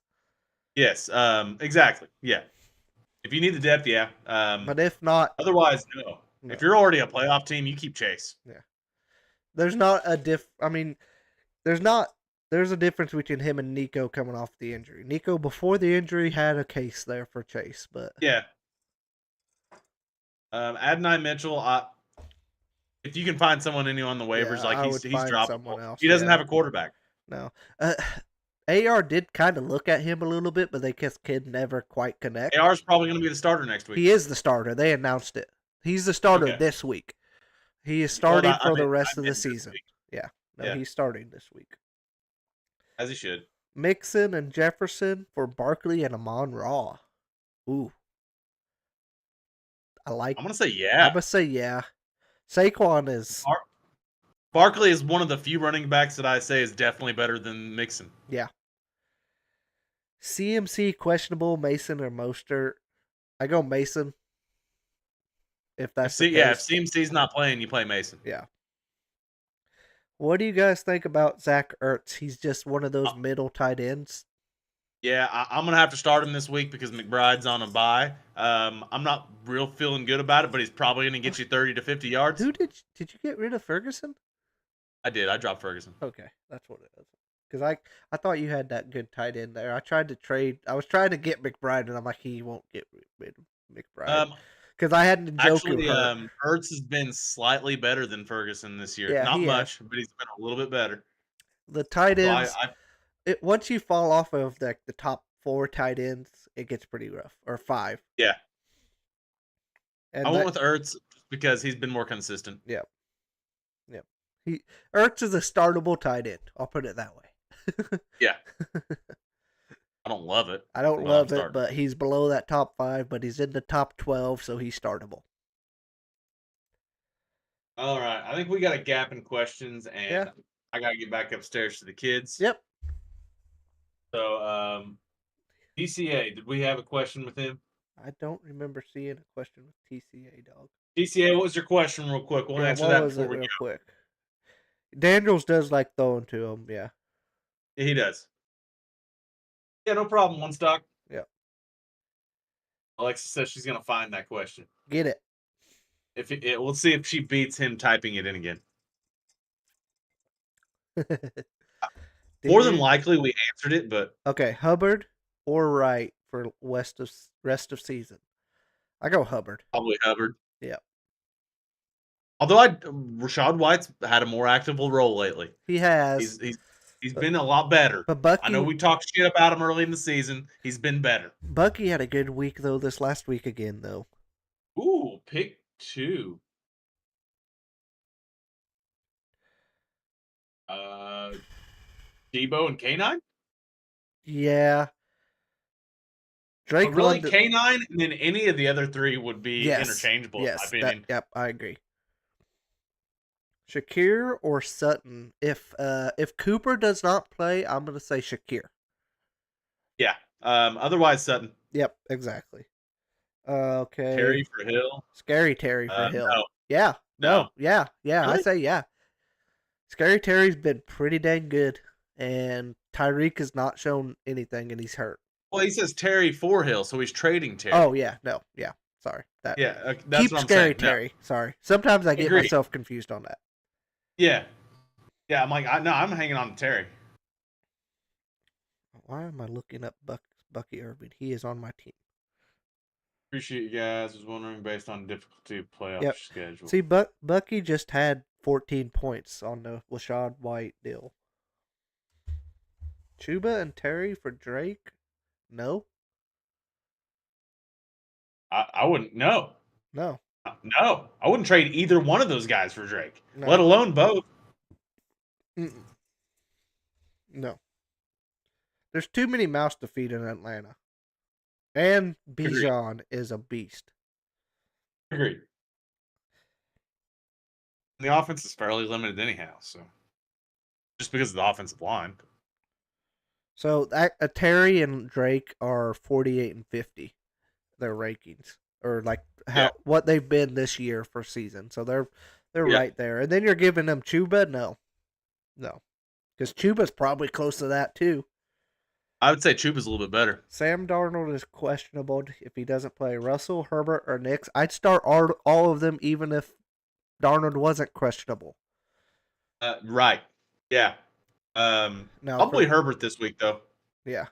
Yes, exactly. Yeah. If you need the depth, yeah. But if not, otherwise, no. If you're already a playoff team, you keep Chase. Yeah. There's not a there's a difference between him and Nico coming off the injury. Nico before the injury had a case there for Chase, but yeah. Adonai Mitchell, if you can find someone on the waivers, he's dropped. He doesn't have a quarterback. No. AR did kind of look at him a little bit, but they just could never quite connect. AR's probably going to be the starter next week. He is the starter. They announced it. He's the starter this week. He is starting for the rest of the season. He's starting this week. As he should. Mixon and Jefferson for Barkley and Amon-Ra. Ooh. I'm going to say yeah. I'm going to say yeah. Saquon is... Barkley is one of the few running backs that I say is definitely better than Mixon. Yeah. CMC questionable, Mason or Mostert. I go Mason. If that's the case. Yeah, if CMC's not playing, you play Mason. Yeah. What do you guys think about Zach Ertz? He's just one of those middle tight ends. Yeah, I'm going to have to start him this week because McBride's on a bye. I'm not real feeling good about it, but he's probably going to get you 30 to 50 yards. Who did you get rid of Ferguson? I did. I dropped Ferguson. Okay, that's what it is. Because I thought you had that good tight end there. I tried to trade. I was trying to get McBride, and I'm like, he won't get rid of McBride. Because I had Njoku. Actually, Ertz has been slightly better than Ferguson this year. Yeah, not much, but he's been a little bit better. The tight ends, once you fall off of the top 4 tight ends, it gets pretty rough. Or 5. Yeah. And I went with Ertz because he's been more consistent. Yep. Ertz is a startable tight end. I'll put it that way. Yeah. I don't love it. I don't love it, but he's below that top 5, but he's in the top 12, so he's startable. All right. I think we got a gap in questions, and I got to get back upstairs to the kids. Yep. So, TCA, did we have a question with him? I don't remember seeing a question with TCA, dog. TCA, what was your question real quick? We'll answer that before we go. Quick. Daniels does like throwing to him, yeah. Yeah, he does. Yeah, no problem. One stock. Yeah. Alexa says she's gonna find that question. Get it. We'll see if she beats him typing it in again. More than likely, we answered it, but okay, Hubbard or Wright for rest of season. I go Hubbard. probably Hubbard. Yeah. Although Rashad White's had a more active role lately. He has. He's been a lot better. But Bucky, I know we talked shit about him early in the season. He's been better. Bucky had a good week though this last week again though. Ooh, pick 2. Debo and K9? Yeah. Drake but really, K9 and then any of the other 3 would be interchangeable, in my opinion. Yep, I agree. Shakir or Sutton? If Cooper does not play, I'm gonna say Shakir. Yeah. Otherwise, Sutton. Yep, exactly. Okay. Terry for Hill. Scary Terry for Hill. No. Yeah. No. Yeah. Really? I say yeah. Scary Terry's been pretty dang good, and Tyreek has not shown anything, and he's hurt. Well, he says Terry for Hill, so he's trading Terry. Oh yeah, no, yeah. Sorry. That's keep what I'm Scary saying. Terry. No. Sorry. Sometimes I get myself confused on that. Yeah. Yeah, I'm like, I'm hanging on to Terry. Why am I looking up Bucky Irving? He is on my team. Appreciate you guys. Was wondering based on difficulty of playoff schedule. See, Bucky just had 14 points on the Rashad White deal. Chuba and Terry for Drake? No. I wouldn't. No. No. No. I wouldn't trade either one of those guys for Drake, No. let alone both. Mm-mm. No. There's too many mouths to feed in Atlanta. And Bijan is a beast. Agreed. The offense is fairly limited anyhow, so just because of the offensive line. So Terry and Drake are 48 and 50. Their rankings, or like what they've been this year for season. So they're right there. And then you're giving them Chuba? No, because Chuba's probably close to that too. I would say Chuba's a little bit better. Sam Darnold is questionable if he doesn't play. Russell, Herbert, or Nix. I'd start all of them even if Darnold wasn't questionable. Right. Yeah. Probably Herbert this week though. Yeah.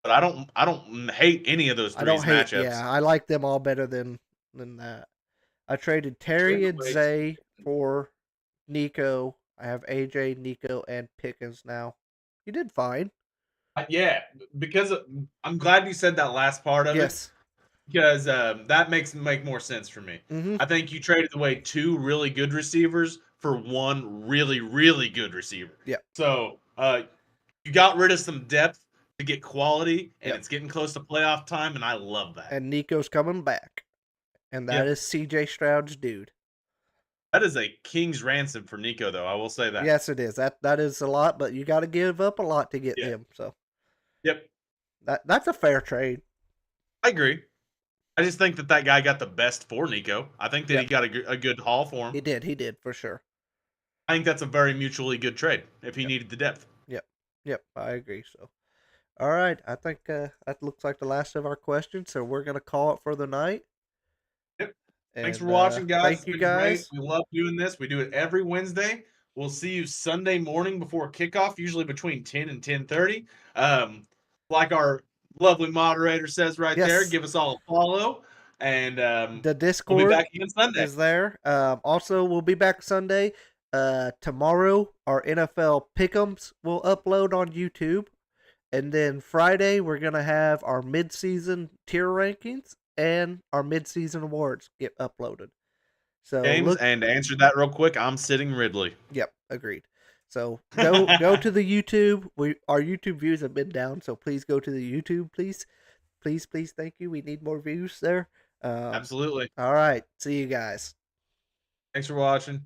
But I don't hate any of those 3 matchups. Yeah, I like them all better than that. I traded Terry and Zay for Nico. I have AJ, Nico, and Pickens now. You did fine. Yeah, because I'm glad you said that last part of it. Because that make more sense for me. Mm-hmm. I think you traded away 2 really good receivers for 1 really, really good receiver. Yeah. So you got rid of some depth to get quality, and it's getting close to playoff time, and I love that. And Nico's coming back. And that is CJ Stroud's dude. That is a king's ransom for Nico, though. I will say that. Yes, it is. That is a lot, but you got to give up a lot to get him. So. Yep. That's a fair trade. I agree. I just think that guy got the best for Nico. I think that he got a good haul for him. He did for sure. I think that's a very mutually good trade if he needed the depth. Yep, I agree. So, all right, I think that looks like the last of our questions. So we're gonna call it for the night. Yep. Thanks for watching, guys. Thank you, guys. Great. We love doing this. We do it every Wednesday. We'll see you Sunday morning before kickoff, usually between 10 and 10:30. Like our lovely moderator says right there, give us all a follow. And the Discord we'll be back again Sunday. is there. Also, we'll be back Sunday. Tomorrow, our NFL Pick'ems will upload on YouTube. And then Friday, we're going to have our mid-season tier rankings and our mid-season awards get uploaded. So James, and to answer that real quick, I'm sitting Ridley. Yep, agreed. So go to the YouTube. Our YouTube views have been down, so please go to the YouTube, please. Please, thank you. We need more views there. Absolutely. All right. See you guys. Thanks for watching.